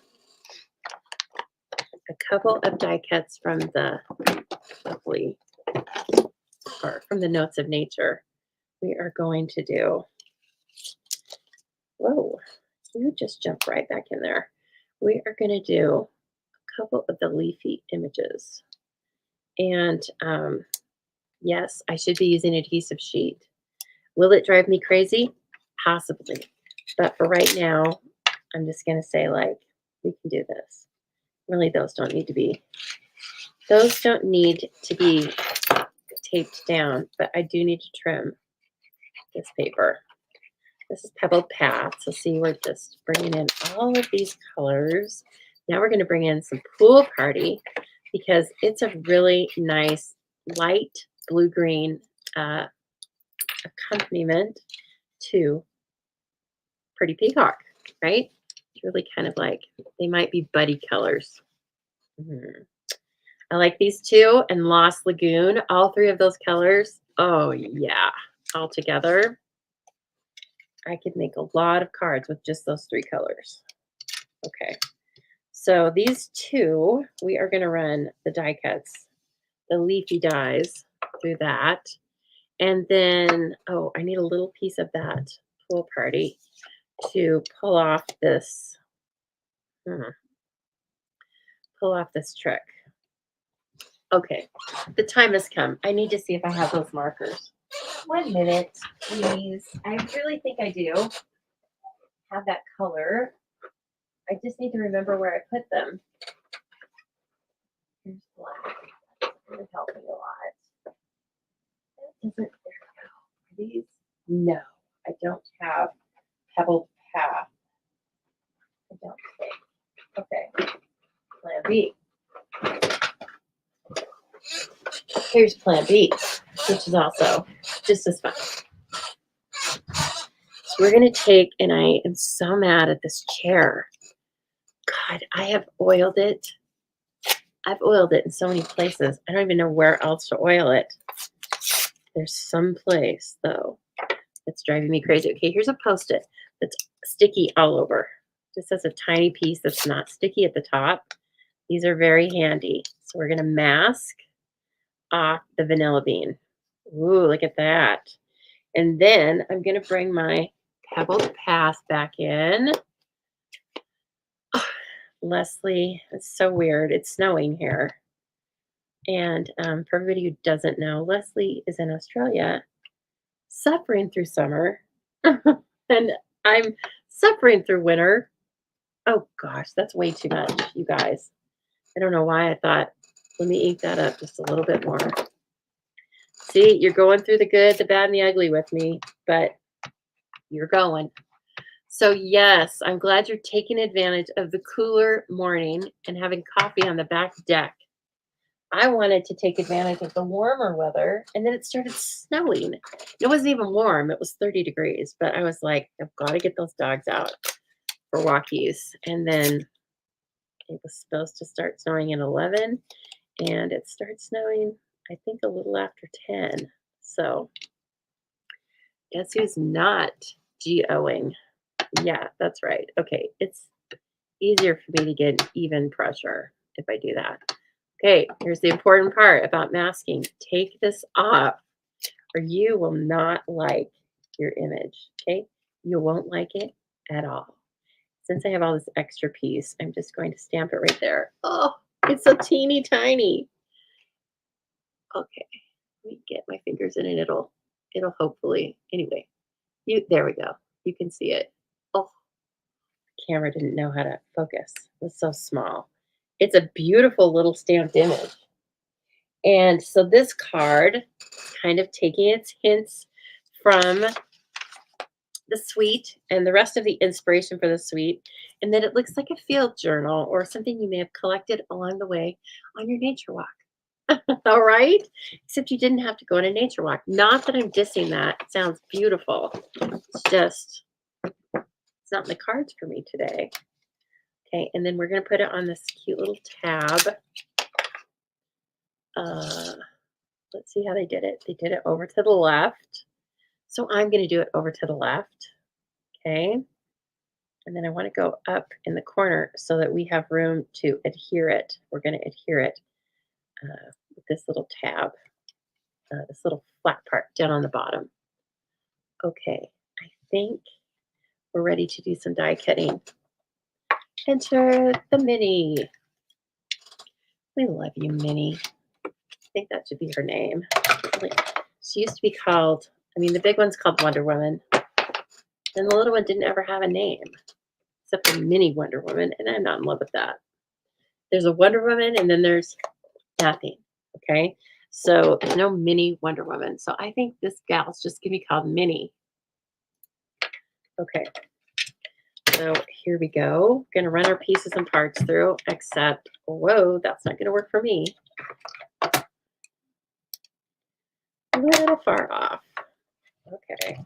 a couple of die cuts from the lovely, or from the Notes of Nature. We are going to do, whoa, you just jumped right back in there. We are going to do a couple of the leafy images. And yes, I should be using adhesive sheet. Will it drive me crazy? Possibly. But for right now, I'm just going to say, like, we can do this. Really, those don't need to be taped down, but I do need to trim this paper. This is Pebbled Path. So see, we're just bringing in all of these colors. Now we're going to bring in some Pool Party because it's a really nice light blue-green accompaniment to Pretty Peacock, right? It's really kind of like, they might be buddy colors. I like these two and Lost Lagoon, all three of those colors. Oh yeah, all together. I could make a lot of cards with just those three colors. Okay, so these two, we are going to run the die cuts, the leafy dies through that. And then, oh, I need a little piece of that Pool Party to pull off this, trick. Okay, the time has come. I need to see if I have those markers. 1 minute, please. I really think I do have that color. I just need to remember where I put them. Here's black. That's going to help me a lot. There we go. Are these? No, I don't have Pebbled Path. I don't think. Okay. Plan B. Here's Plan B, which is also just as fun. So we're going to take, and I am so mad at this chair. God, I have oiled it. I've oiled it in so many places. I don't even know where else to oil it. There's some place, though, that's driving me crazy. Okay, here's a Post-it that's sticky all over. Just has a tiny piece that's not sticky at the top. These are very handy. So we're going to mask off the vanilla bean. Ooh, look at that. And then I'm going to bring my Pebbled Path back in. Oh, Leslie, it's so weird. It's snowing here. And for everybody who doesn't know, Leslie is in Australia suffering through summer. And I'm suffering through winter. Oh gosh, that's way too much, you guys. I don't know why I thought, let me ink that up just a little bit more. See, you're going through the good, the bad, and the ugly with me, but you're going. So yes, I'm glad you're taking advantage of the cooler morning and having coffee on the back deck. I wanted to take advantage of the warmer weather, and then it started snowing. It wasn't even warm. It was 30 degrees, but I was like, I've got to get those dogs out for walkies. And then it was supposed to start snowing at 11, and it started snowing, I think, a little after 10. So guess who's not GOing? Yeah, that's right. Okay, it's easier for me to get even pressure if I do that. Okay, here's the important part about masking. Take this off or you will not like your image, okay? You won't like it at all. Since I have all this extra piece, I'm just going to stamp it right there. Oh, it's so teeny tiny. Okay, let me get my fingers in it. It'll hopefully, anyway, there we go. You can see it. Oh, the camera didn't know how to focus. It was so small. It's a beautiful little stamped image. And so this card, kind of taking its hints from the suite and the rest of the inspiration for the suite, and then it looks like a field journal or something you may have collected along the way on your nature walk. All right? Except you didn't have to go on a nature walk. Not that I'm dissing that. It sounds beautiful. It's just, it's not in the cards for me today. Okay, and then we're going to put it on this cute little tab. Let's see how they did it. They did it over to the left. So I'm going to do it over to the left. Okay. And then I want to go up in the corner so that we have room to adhere it. We're going to adhere it with this little tab, this little flat part down on the bottom. Okay, I think we're ready to do some die cutting. Enter the Mini. We love you, Minnie. I think that should be her name. She used to be called, the big one's called Wonder Woman. And the little one didn't ever have a name, except for Mini Wonder Woman, and I'm not in love with that. There's a Wonder Woman, and then there's nothing, okay? So there's no Mini Wonder Woman. So I think this gal's just going to be called Mini. Okay. So here we go. Going to run our pieces and parts through, except, whoa, that's not going to work for me. A little far off. Okay.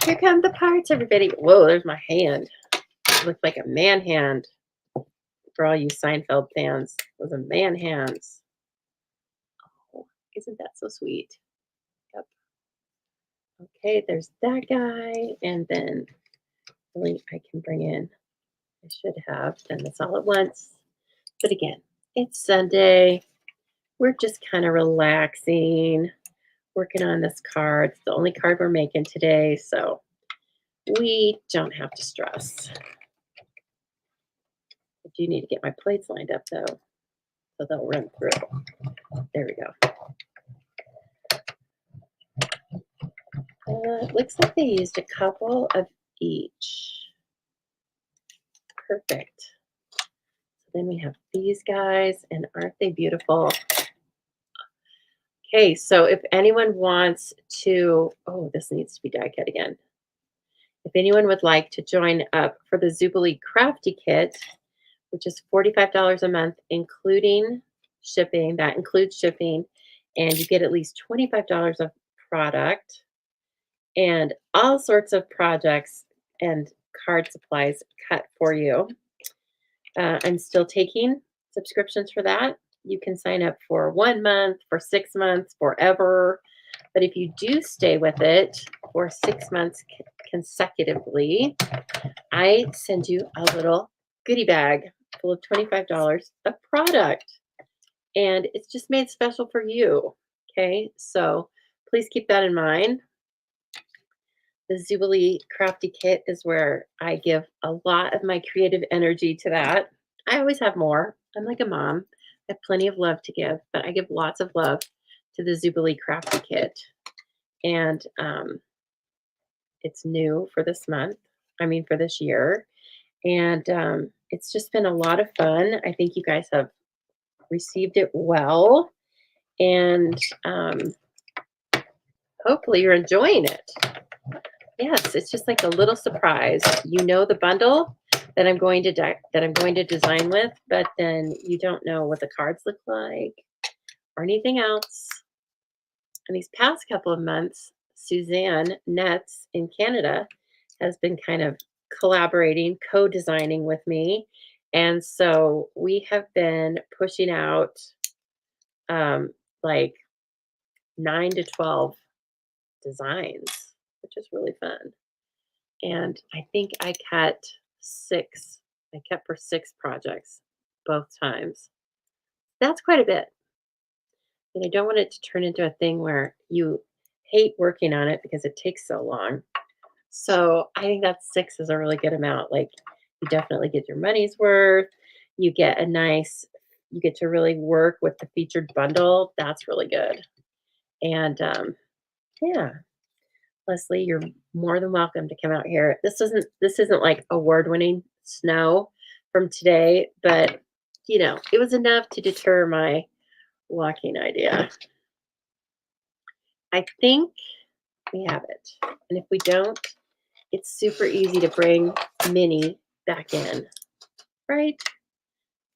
Here come the parts, everybody. Whoa, there's my hand. It looks like a man hand. For all you Seinfeld fans, those are man hands. Oh, isn't that so sweet? Yep. Okay, there's that guy. And then really I can bring in, I should have done this all at once. But again, it's Sunday. We're just kind of relaxing, working on this card. It's the only card we're making today, so we don't have to stress. I do need to get my plates lined up, though, so they'll run through. There we go. It looks like they used a couple of each. Perfect. So then we have these guys, and aren't they beautiful? Okay, so if anyone wants to, oh, this needs to be die cut again. If anyone would like to join up for the Jubilee Crafty Kit, which is $45 a month, including shipping, that includes shipping, and you get at least $25 of product and all sorts of projects and card supplies cut for you. I'm still taking subscriptions for that. You can sign up for 1 month, for 6 months, forever. But if you do stay with it for 6 months consecutively, I send you a little goodie bag full of $25 of product. And it's just made special for you. Okay, so please keep that in mind. The Jubilee Crafty Kit is where I give a lot of my creative energy to that. I always have more. I'm like a mom. I have plenty of love to give, but I give lots of love to the Jubilee Crafty Kit. And it's new for this month. For this year. And it's just been a lot of fun. I think you guys have received it well. And hopefully you're enjoying it. Yes, it's just like a little surprise. You know the bundle that I'm going to design with, but then you don't know what the cards look like or anything else. And these past couple of months, Suzanne Nets in Canada has been kind of collaborating, co-designing with me. And so we have been pushing out like 9 to 12 designs, which is really fun. And I think I cut 6. I cut for 6 projects both times. That's quite a bit. And I don't want it to turn into a thing where you hate working on it because it takes so long. So I think that 6 is a really good amount. Like you definitely get your money's worth. You get to really work with the featured bundle. That's really good. And yeah, Leslie, you're more than welcome to come out here. This isn't like award-winning snow from today, but it was enough to deter my walking idea. I think we have it. And if we don't, it's super easy to bring Minnie back in, right?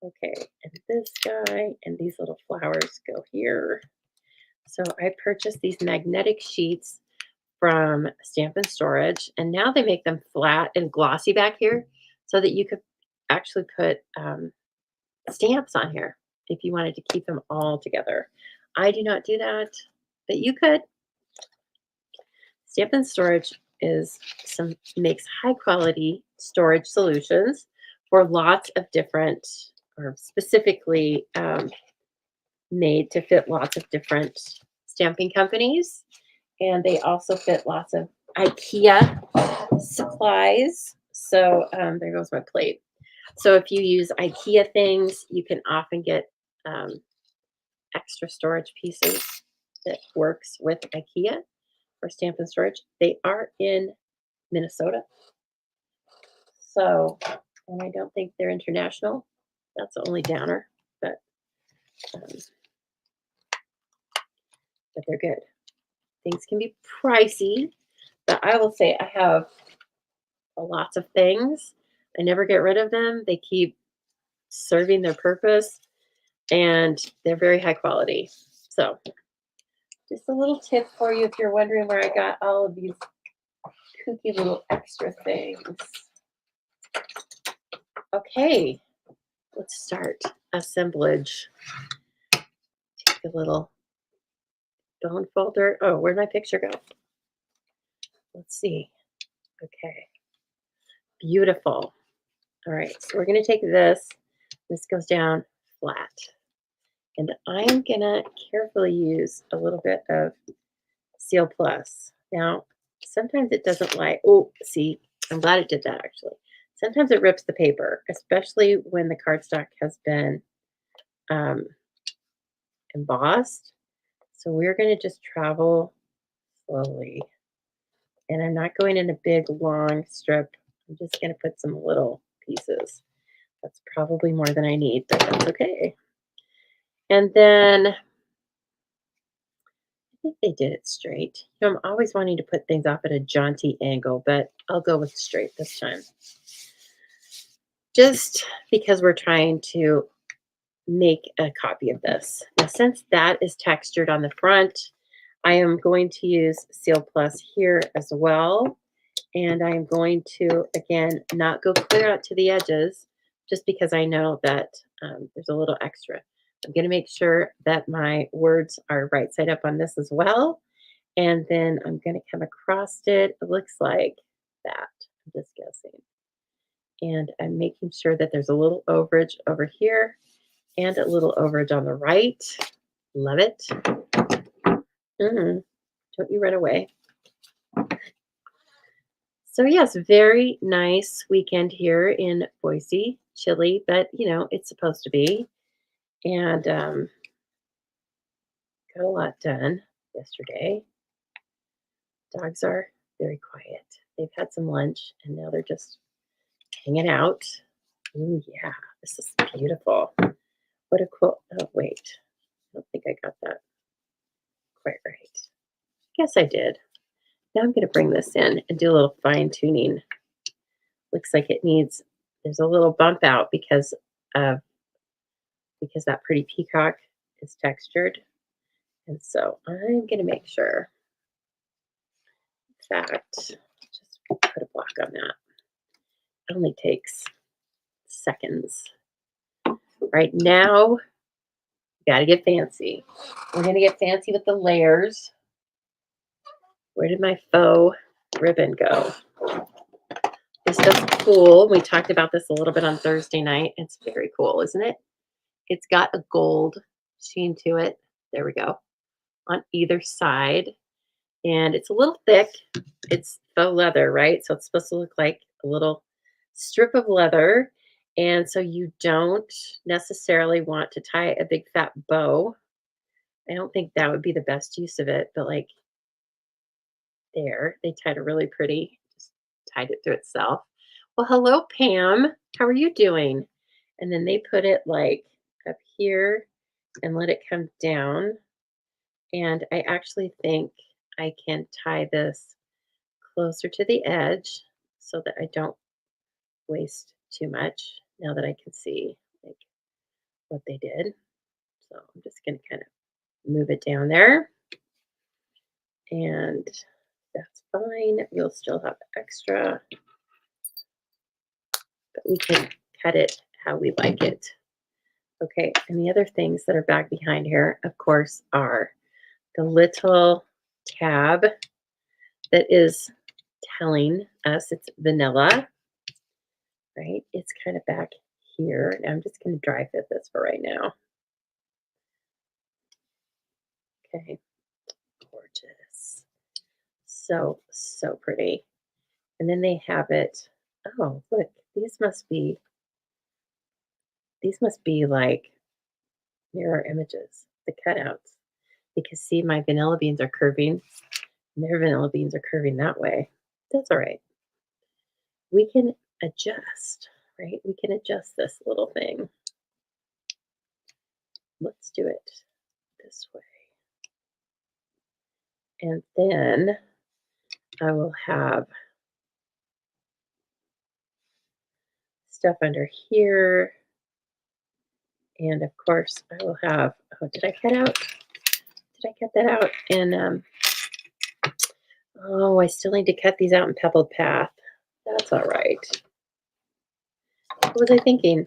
Okay, and this guy and these little flowers go here. So I purchased these magnetic sheets from Stamp and Storage, and now they make them flat and glossy back here so that you could actually put stamps on here if you wanted to keep them all together. I do not do that, but you could. Stamp and Storage is some makes high quality storage solutions for lots of different, or specifically made to fit lots of different stamping companies. And they also fit lots of IKEA supplies. So there goes my plate. So if you use IKEA things, you can often get um, extra storage pieces that works with IKEA for Stamp and Storage. They are in Minnesota. So, and I don't think they're international. That's the only downer, um, but they're good. Things can be pricey, but I will say I have lots of things. I never get rid of them. They keep serving their purpose and they're very high quality. So, just a little tip for you if you're wondering where I got all of these kooky little extra things. Okay, let's start assemblage. Take a little bone folder. Oh, where'd my picture go? Let's see. Okay, beautiful. All right, so we're going to take this. This goes down flat. And I'm going to carefully use a little bit of Seal Plus. Now, sometimes it doesn't like, oh, see, I'm glad it did that actually. Sometimes it rips the paper, especially when the cardstock has been um, embossed. So we're going to just travel slowly. And I'm not going in a big, long strip. I'm just going to put some little pieces. That's probably more than I need, but that's okay. And then I think they did it straight. You know, I'm always wanting to put things off at a jaunty angle, but I'll go with straight this time. Just because we're trying to make a copy of this. Now, since that is textured on the front, I am going to use Seal Plus here as well. And I'm going to, again, not go clear out to the edges, just because I know that there's a little extra. I'm going to make sure that my words are right side up on this as well. And then I'm going to come across it. It looks like that. I'm just guessing. And I'm making sure that there's a little overage over here and a little overage on the right. Love it. Don't you run away. So yes, very nice weekend here in Boise. Chilly, but you know, it's supposed to be. And got a lot done yesterday. Dogs are very quiet. They've had some lunch and now they're just hanging out. Ooh, yeah, this is beautiful. What a cool, oh, wait. I don't think I got that quite right. Guess I did. Now I'm going to bring this in and do a little fine tuning. Looks like it needs, there's a little bump out because that pretty peacock is textured. And so I'm going to make sure that, just put a block on that. It only takes seconds. Right now, got to get fancy. We're going to get fancy with the layers. Where did my faux ribbon go? This stuff's cool. We talked about this a little bit on Thursday night. It's very cool, isn't it? It's got a gold sheen to it. There we go. On either side. And it's a little thick. It's faux leather, right? So it's supposed to look like a little strip of leather. And so you don't necessarily want to tie a big fat bow. I don't think that would be the best use of it, but like there, they tied a really pretty, just tied it through itself. Well, hello, Pam. How are you doing? And then they put it like up here and let it come down. And I actually think I can tie this closer to the edge so that I don't waste too much now that I can see like what they did. So I'm just going to kind of move it down there and That's fine. We'll still have extra, but we can cut it how we like it. Okay, and the other things that are back behind here, of course, are the little tab that is telling us it's vanilla, right? It's kind of back here. And I'm just going to dry fit this for right now. Okay, gorgeous. So, so pretty. And then they have it. Oh, look, these must be like mirror images, the cutouts. Because see, my vanilla beans are curving, and their vanilla beans are curving that way. That's all right. We can adjust, right? We can adjust this little thing. Let's do it this way. And then I will have stuff under here. And of course, I will have, oh, did I cut out? Did I cut that out? And oh, I still need to cut these out in Pebbled Path. That's all right. What was I thinking?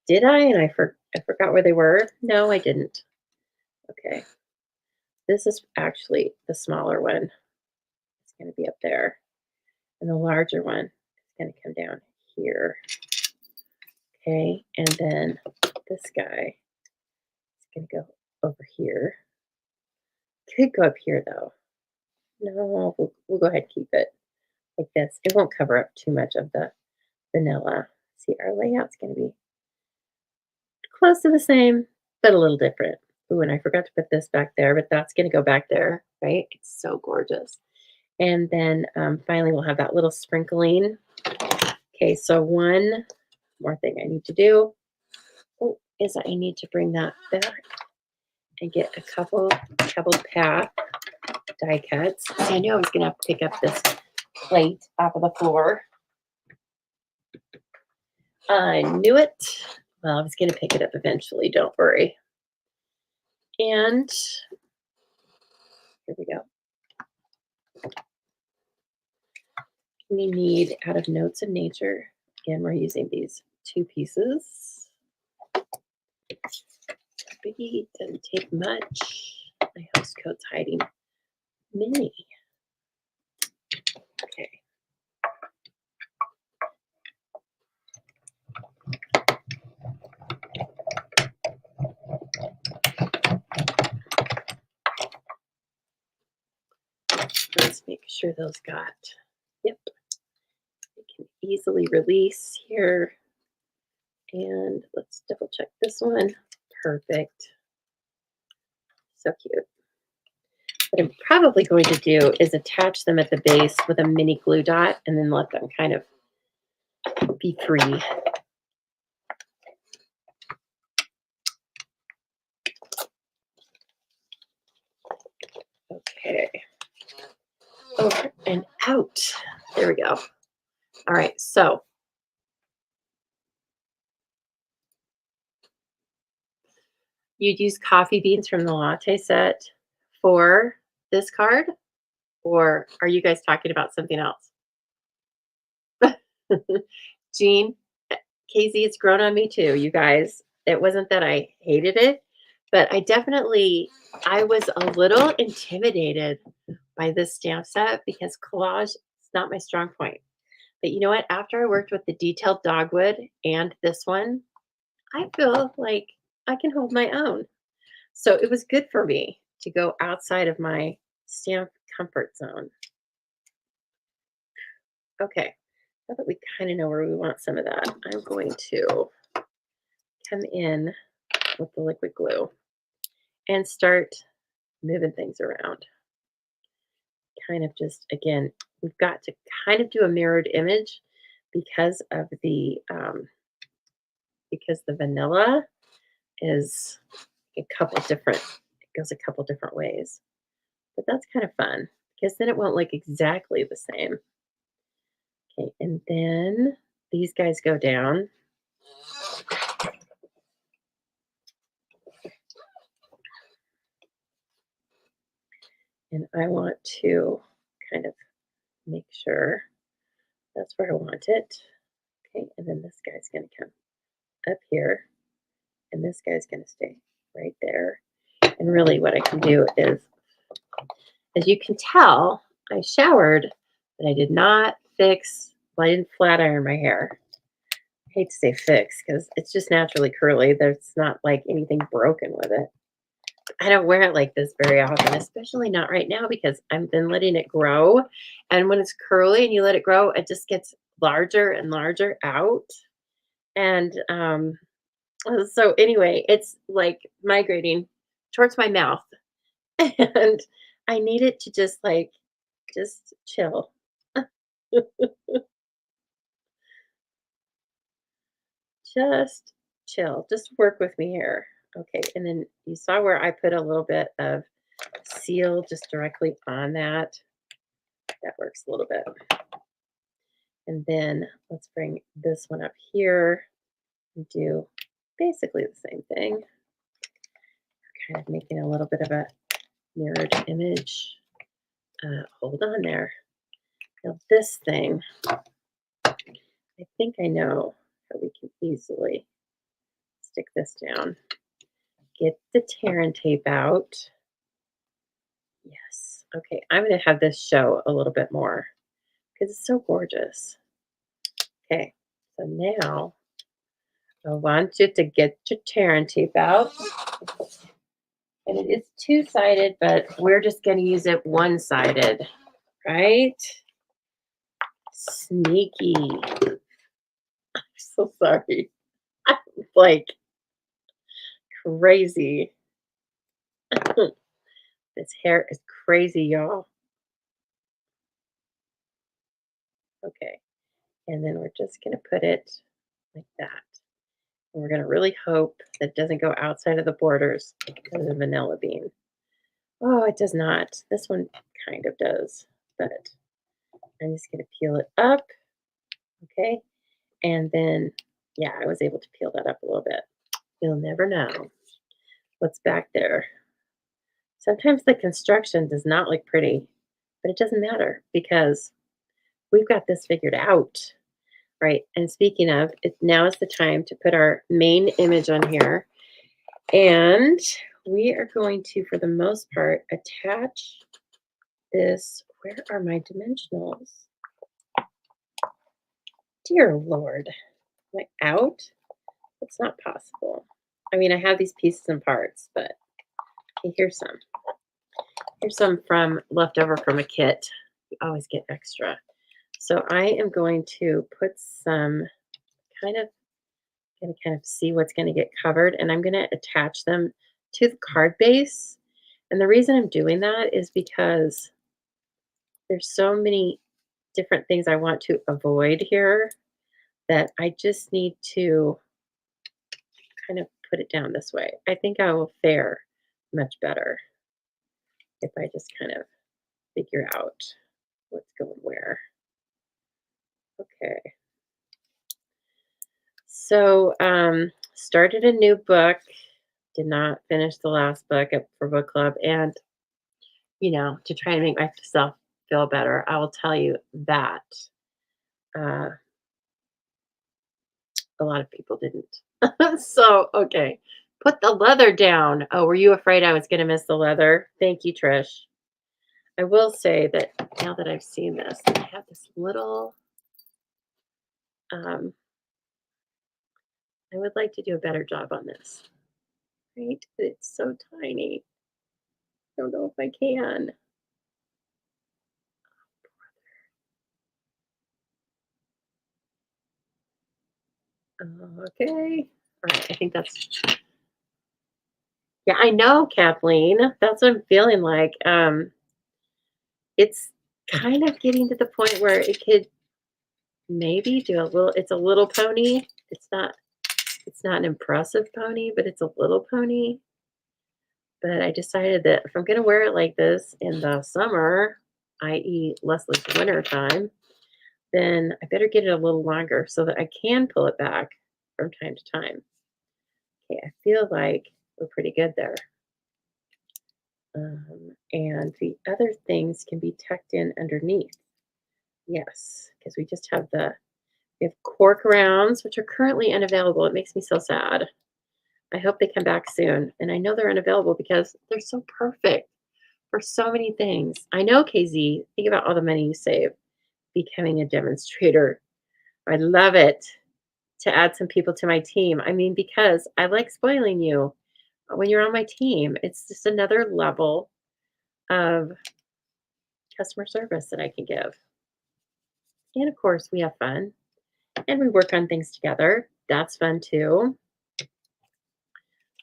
Did I? And I forgot where they were. No, I didn't. Okay. This is actually the smaller one. It's going to be up there. And the larger one is going to come down here. Okay. And then this guy is going to go over here. Could go up here though. No, we'll go ahead and keep it like this. It won't cover up too much of the vanilla. See, our layout's going to be close to the same, but a little different. Ooh, and I forgot to put this back there, but that's going to go back there, right? It's so gorgeous. And then finally, we'll have that little sprinkling. Okay, so one more thing I need to do is I need to bring that back and get a couple Pebbled Path die cuts. See, I knew I was going to have to pick up this plate off of the floor. I knew it. Well, I was going to pick it up eventually. Don't worry. And here we go. We need out of Notes of Nature. Again, we're using these 2 pieces. Biggie, doesn't take much. My house coat's hiding. Mini. Okay. Let's make sure those got, yep. We can easily release here. And let's double check this one. Perfect. So cute. What I'm probably going to do is attach them at the base with a mini glue dot and then let them kind of be free. Okay. Over and out. There we go. All right, so you'd use coffee beans from the latte set for this card, or are you guys talking about something else? Jean, Casey, it's grown on me too, you guys. It wasn't that I hated it, but I was a little intimidated by this stamp set because collage is not my strong point. But you know what? After I worked with the detailed dogwood and this one, I feel like I can hold my own. So it was good for me to go outside of my stamp comfort zone. Okay, now that we kind of know where we want some of that, I'm going to come in with the liquid glue and start moving things around. Kind of just, again, we've got to kind of do a mirrored image because the vanilla is a couple different, it goes a couple different ways. But that's kind of fun because then it won't look exactly the same. Okay, and then these guys go down. And I want to kind of make sure that's where I want it. Okay, and then this guy's going to come up here, and this guy's going to stay right there. And really, what I can do is, as you can tell, I showered, but I did not fix, well, I didn't flat iron my hair. I hate to say fix because it's just naturally curly. There's not like anything broken with it. I don't wear it like this very often, especially not right now because I've been letting it grow. And when it's curly and you let it grow, it just gets larger and larger out. And so anyway, it's like migrating towards my mouth. And I need it to just chill. Just chill. Just work with me here. Okay. And then you saw where I put a little bit of seal just directly on that. That works a little bit. And then let's bring this one up here and do basically the same thing. Kind of making a little bit of a mirrored image. Hold on there. Now this thing, I think I know how we can easily stick this down. Get the tear and tape out. Yes. Okay, I'm going to have this show a little bit more because it's so gorgeous. Okay, so now I want you to get your tear and tape out. And it is two-sided, but we're just going to use it one-sided, right? Sneaky. I'm so sorry. I'm like crazy. This hair is crazy, y'all. Okay. And then we're just going to put it like that. And we're going to really hope that it doesn't go outside of the borders because of vanilla bean. Oh, it does not. This one kind of does, but I'm just going to peel it up. Okay. And then, yeah, I was able to peel that up a little bit. You'll never know what's back there. Sometimes the construction does not look pretty, but it doesn't matter because we've got this figured out, right? And speaking of, now is the time to put our main image on here. And we are going to, for the most part, attach this. Where are my dimensionals? Dear Lord, am I out? It's not possible. I mean, I have these pieces and parts, but okay, here's some. Here's some from leftover from a kit. You always get extra. So I am going to put some going to kind of see what's going to get covered, and I'm going to attach them to the card base. And the reason I'm doing that is because there's so many different things I want to avoid here that I just need to kind of put it down this way. I think I will fare much better if I just kind of figure out what's going where. Okay. So, started a new book, did not finish the last book for book club. And, to try and make myself feel better, I will tell you that uh, a lot of people didn't. So, okay. Put the leather down. Oh, were you afraid I was going to miss the leather? Thank you, Trish. I will say that now that I've seen this, I have this little, um, I would like to do a better job on this, right? It's so tiny. I don't know if I can. Okay. All right. I think that's, yeah, I know, Kathleen. That's what I'm feeling like. It's kind of getting to the point where it could maybe do a little, it's a little pony. It's not an impressive pony, but it's a little pony. But I decided that if I'm going to wear it like this in the summer, i.e., Leslie's winter time, then I better get it a little longer so that I can pull it back from time to time. Okay, I feel like we're pretty good there. And the other things can be tucked in underneath. Yes, because we have cork rounds, which are currently unavailable. It makes me so sad. I hope they come back soon. And I know they're unavailable because they're so perfect for so many things. I know, KZ, think about all the money you save becoming a demonstrator. I love it to add some people to my team. I mean, because I like spoiling you when you're on my team. It's just another level of customer service that I can give. And of course, we have fun and we work on things together. That's fun too.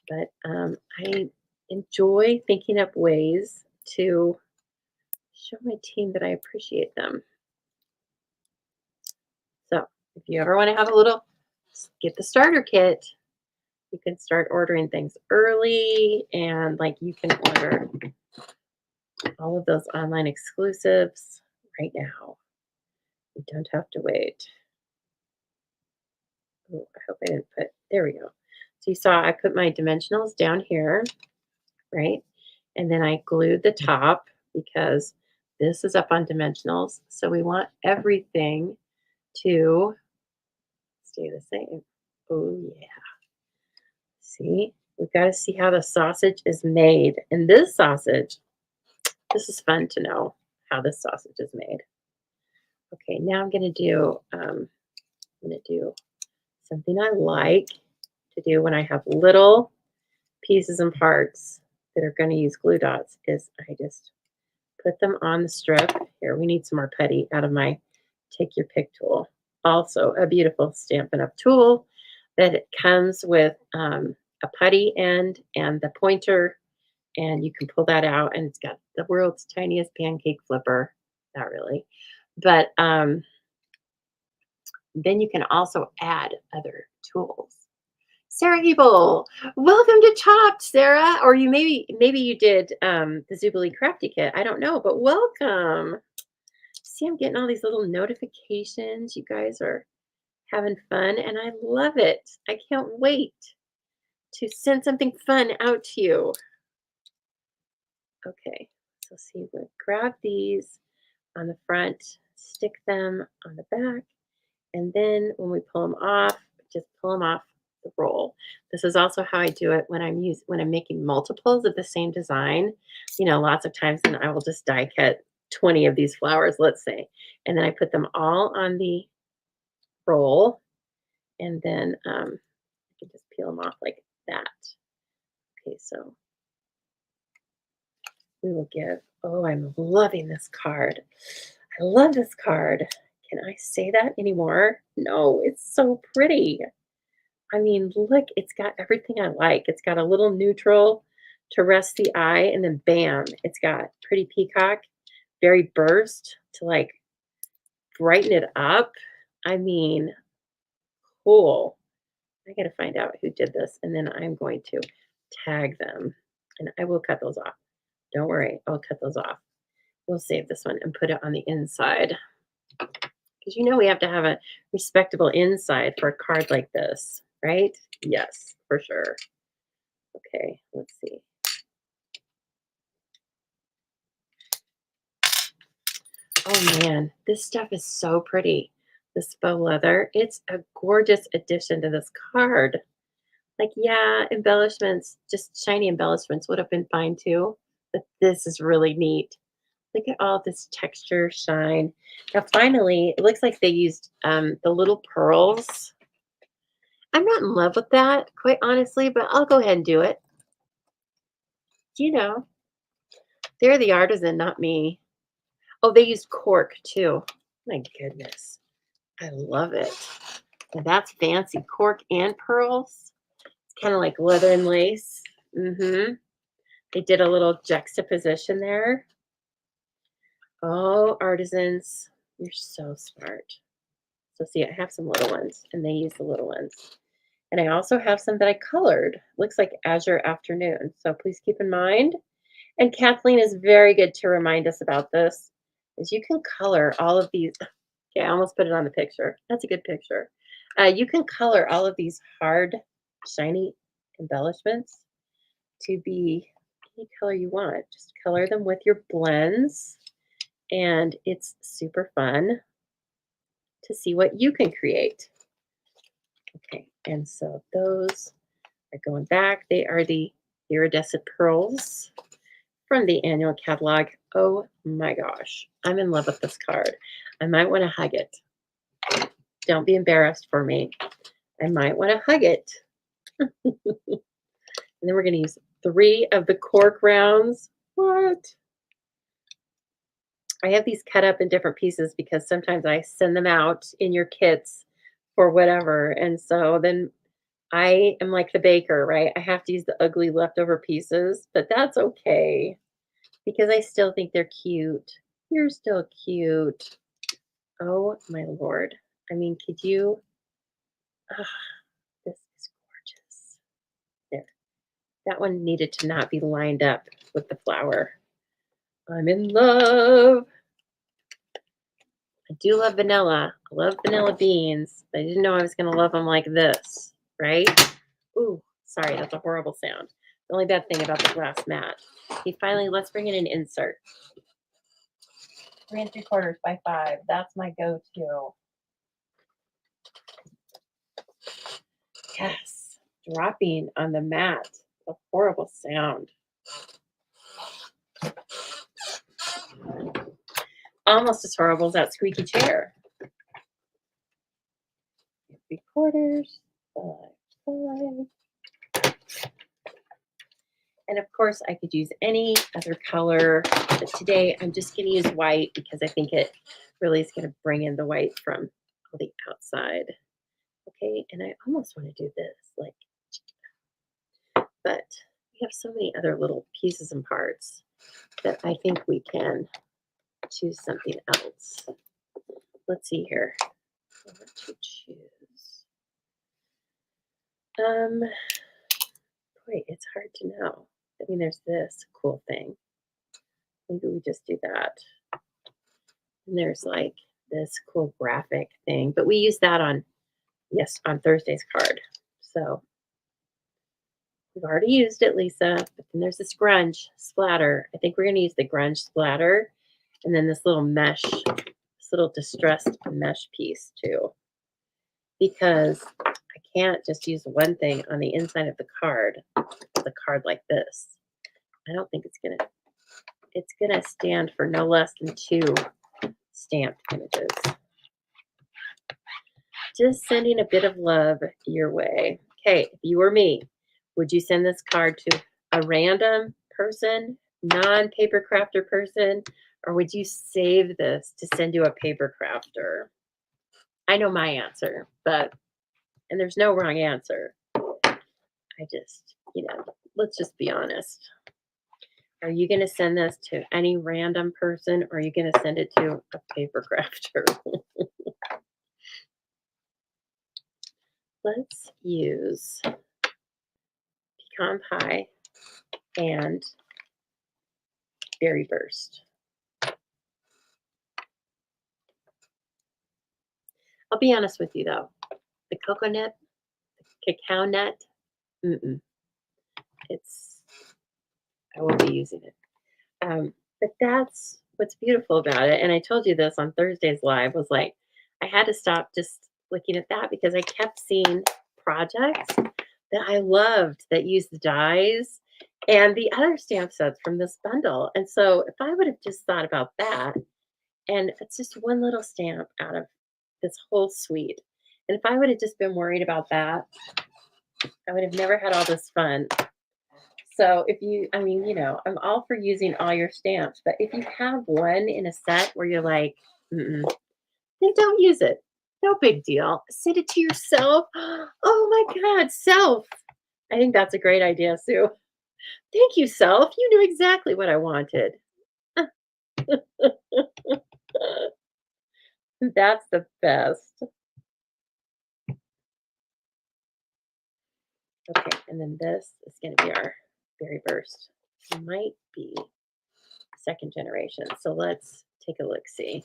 But I enjoy thinking up ways to show my team that I appreciate them. So if you ever want to have a little, get the starter kit. You can start ordering things early, and like you can order all of those online exclusives right now. You don't have to wait. Oh, I hope I didn't put, there we go. So you saw I put my dimensionals down here, right? And then I glued the top because this is up on dimensionals. So we want everything to stay the same. Oh, yeah. See, we've got to see how the sausage is made. And this sausage, this is fun to know how this sausage is made. Okay, now I'm going to do something I like to do when I have little pieces and parts that are going to use glue dots is I just put them on the strip. Here, we need some more putty out of my Take Your Pick tool. Also, a beautiful Stampin' Up! Tool that it comes with a putty end and the pointer, and you can pull that out, and it's got the world's tiniest pancake flipper. Not really, but then you can also add other tools. Sarah Hebel, welcome to Chopped, Sarah. Or you maybe you did the Zubilee Crafty Kit. I don't know, but welcome. See, I'm getting all these little notifications. You guys are having fun, and I love it. I can't wait to send something fun out to you. Okay, so see, we'll grab these on the front, stick them on the back, and then when we pull them off, just pull them off the roll. This is also how I do it when I'm making multiples of the same design. You know, lots of times then I will just die cut 20 of these flowers, let's say, and then I put them all on the roll, and then I can just peel them off like that. Okay, so we will give, oh, I'm loving this card. I love this card. Can I say that anymore? No, it's so pretty. I mean, look, it's got everything I like. It's got a little neutral to rest the eye, and then bam, it's got pretty peacock, very burst to like brighten it up. I mean, cool. I got to find out who did this, and then I'm going to tag them, and I will cut those off. Don't worry, I'll cut those off. We'll save this one and put it on the inside because you know we have to have a respectable inside for a card like this, right? Yes, for sure. Okay, let's see. Oh man, this stuff is so pretty. This faux leather, it's a gorgeous addition to this card. Like, yeah, embellishments, just shiny embellishments would have been fine too, but this is really neat. Look at all this texture shine. Now, finally, it looks like they used the little pearls. I'm not in love with that, quite honestly, but I'll go ahead and do it. You know, they're the artisan, not me. Oh, they used cork too. My goodness. I love it. And that's fancy. Cork and pearls. It's kind of like leather and lace. They did a little juxtaposition there. Oh, artisans, you're so smart. So see, I have some little ones, and they use the little ones. And I also have some that I colored. Looks like Azure Afternoon. So please keep in mind. And Kathleen is very good to remind us about this, is you can color all of these. Okay, I almost put it on the picture. That's a good picture. You can color all of these hard, shiny embellishments to be any color you want. Just color them with your blends, and it's super fun to see what you can create. Okay, and so those are going back. They are the iridescent pearls from the annual catalog. Oh my gosh, I'm in love with this card. I might want to hug it. Don't be embarrassed for me. I might want to hug it. And then we're going to use 3 of the cork rounds. What? I have these cut up in different pieces because sometimes I send them out in your kits for whatever. And so then I am like the baker, right? I have to use the ugly leftover pieces, but that's okay because I still think they're cute. You're still cute. Oh my Lord. I mean, could you? Ah, this is gorgeous. There. That one needed to not be lined up with the flower. I'm in love. I do love vanilla. I love vanilla beans. But I didn't know I was going to love them like this, right? Ooh, sorry, that's a horrible sound. The only bad thing about the glass mat. Okay, finally, let's bring in an insert. 3 3/4 by 5. That's my go-to. Yes, dropping on the mat. A horrible sound. Almost as horrible as that squeaky chair. 3/4 by 5. And of course, I could use any other color, but today I'm just going to use white because I think it really is going to bring in the white from all the outside. Okay, and I almost want to do this, like, but we have so many other little pieces and parts that I think we can choose something else. Let's see here. I want to choose. Boy, it's hard to know. I mean, there's this cool thing. Maybe we just do that. And there's like this cool graphic thing, but we use that on, yes, on Thursday's card. So we've already used it, Lisa. But then there's this grunge splatter. I think we're going to use the grunge splatter. And then this little mesh, this little distressed mesh piece too. Because I can't just use one thing on the inside of the card like this. I don't think it's gonna stand for no less than 2 stamped images. Just sending a bit of love your way. Okay, if you were me, would you send this card to a random person, non-paper crafter person, or would you save this to send to a paper crafter? I know my answer, and there's no wrong answer. I just, let's just be honest. Are you going to send this to any random person, or are you going to send it to a paper crafter? Let's use pecan pie and berry burst. I'll be honest with you though, the coconut, the cacao nut, it's I won't be using it. But that's what's beautiful about it. And I told you this on Thursday's live was like I had to stop just looking at that because I kept seeing projects that I loved that used the dies and the other stamp sets from this bundle. And so if I would have just thought about that, and it's just one little stamp out of this whole suite. And if I would have just been worried about that, I would have never had all this fun. So if you, I mean, I'm all for using all your stamps, but if you have one in a set where you're like, then don't use it. No big deal. Send it to yourself. Oh my God, self. I think that's a great idea, Sue. Thank you, self. You knew exactly what I wanted. That's the best. Okay, and then this is going to be our berry burst. It might be second generation. So let's take a look, see.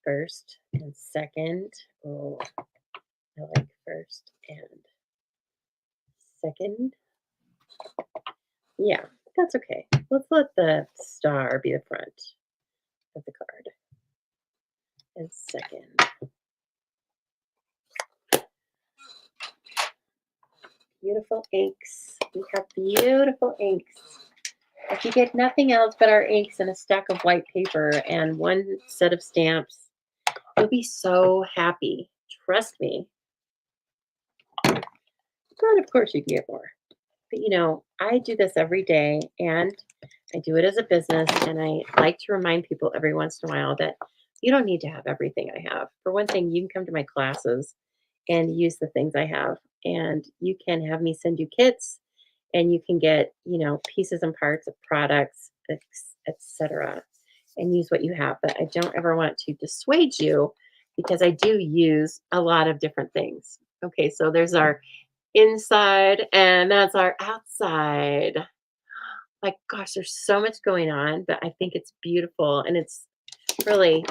First and second. Oh, I like first and second. Yeah, that's okay. Let's let the star be the front of the card. And second, beautiful inks. We have beautiful inks. If you get nothing else but our inks and a stack of white paper and one set of stamps, you'll be so happy. Trust me. But of course, you can get more. But I do this every day and I do it as a business. And I like to remind people every once in a while that you don't need to have everything I have. For one thing, you can come to my classes and use the things I have. And you can have me send you kits and you can get, pieces and parts of products, etc., and use what you have. But I don't ever want to dissuade you because I do use a lot of different things. Okay, so there's our inside and that's our outside. Like, gosh, there's so much going on, but I think it's beautiful and it's really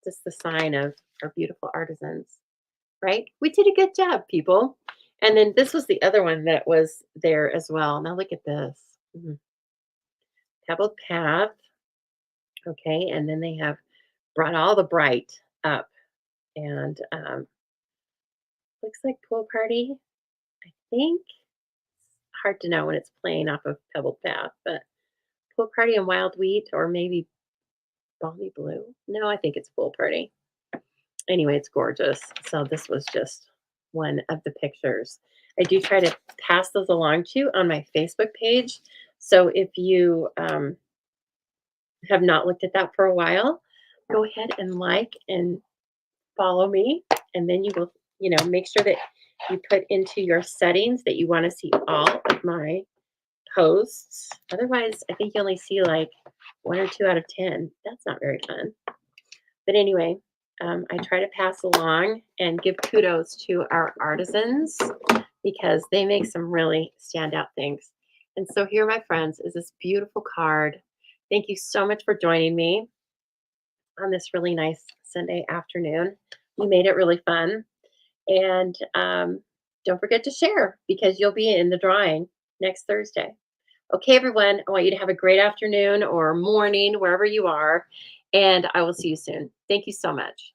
just the sign of our beautiful artisans, right? We did a good job, people. And then this was the other one that was there as well. Now look at this. Pebbled path. Okay, and then they have brought all the bright up and looks like pool party. I think hard to know when it's playing off of pebbled path, but pool party and wild wheat or maybe balmy blue. No, I think it's pool party. Anyway, it's gorgeous. So this was just one of the pictures. I do try to pass those along to you on my Facebook page. So if you have not looked at that for a while, go ahead and like and follow me. And then you will, make sure that you put into your settings that you want to see all of my posts. Otherwise, I think you only see like 1 or 2 out of 10. That's not very fun. But anyway, I try to pass along and give kudos to our artisans because they make some really standout things. And so here, my friends, is this beautiful card. Thank you so much for joining me on this really nice Sunday afternoon. You made it really fun. And don't forget to share because you'll be in the drawing next Thursday. Okay, everyone, I want you to have a great afternoon or morning, wherever you are. And I will see you soon. Thank you so much.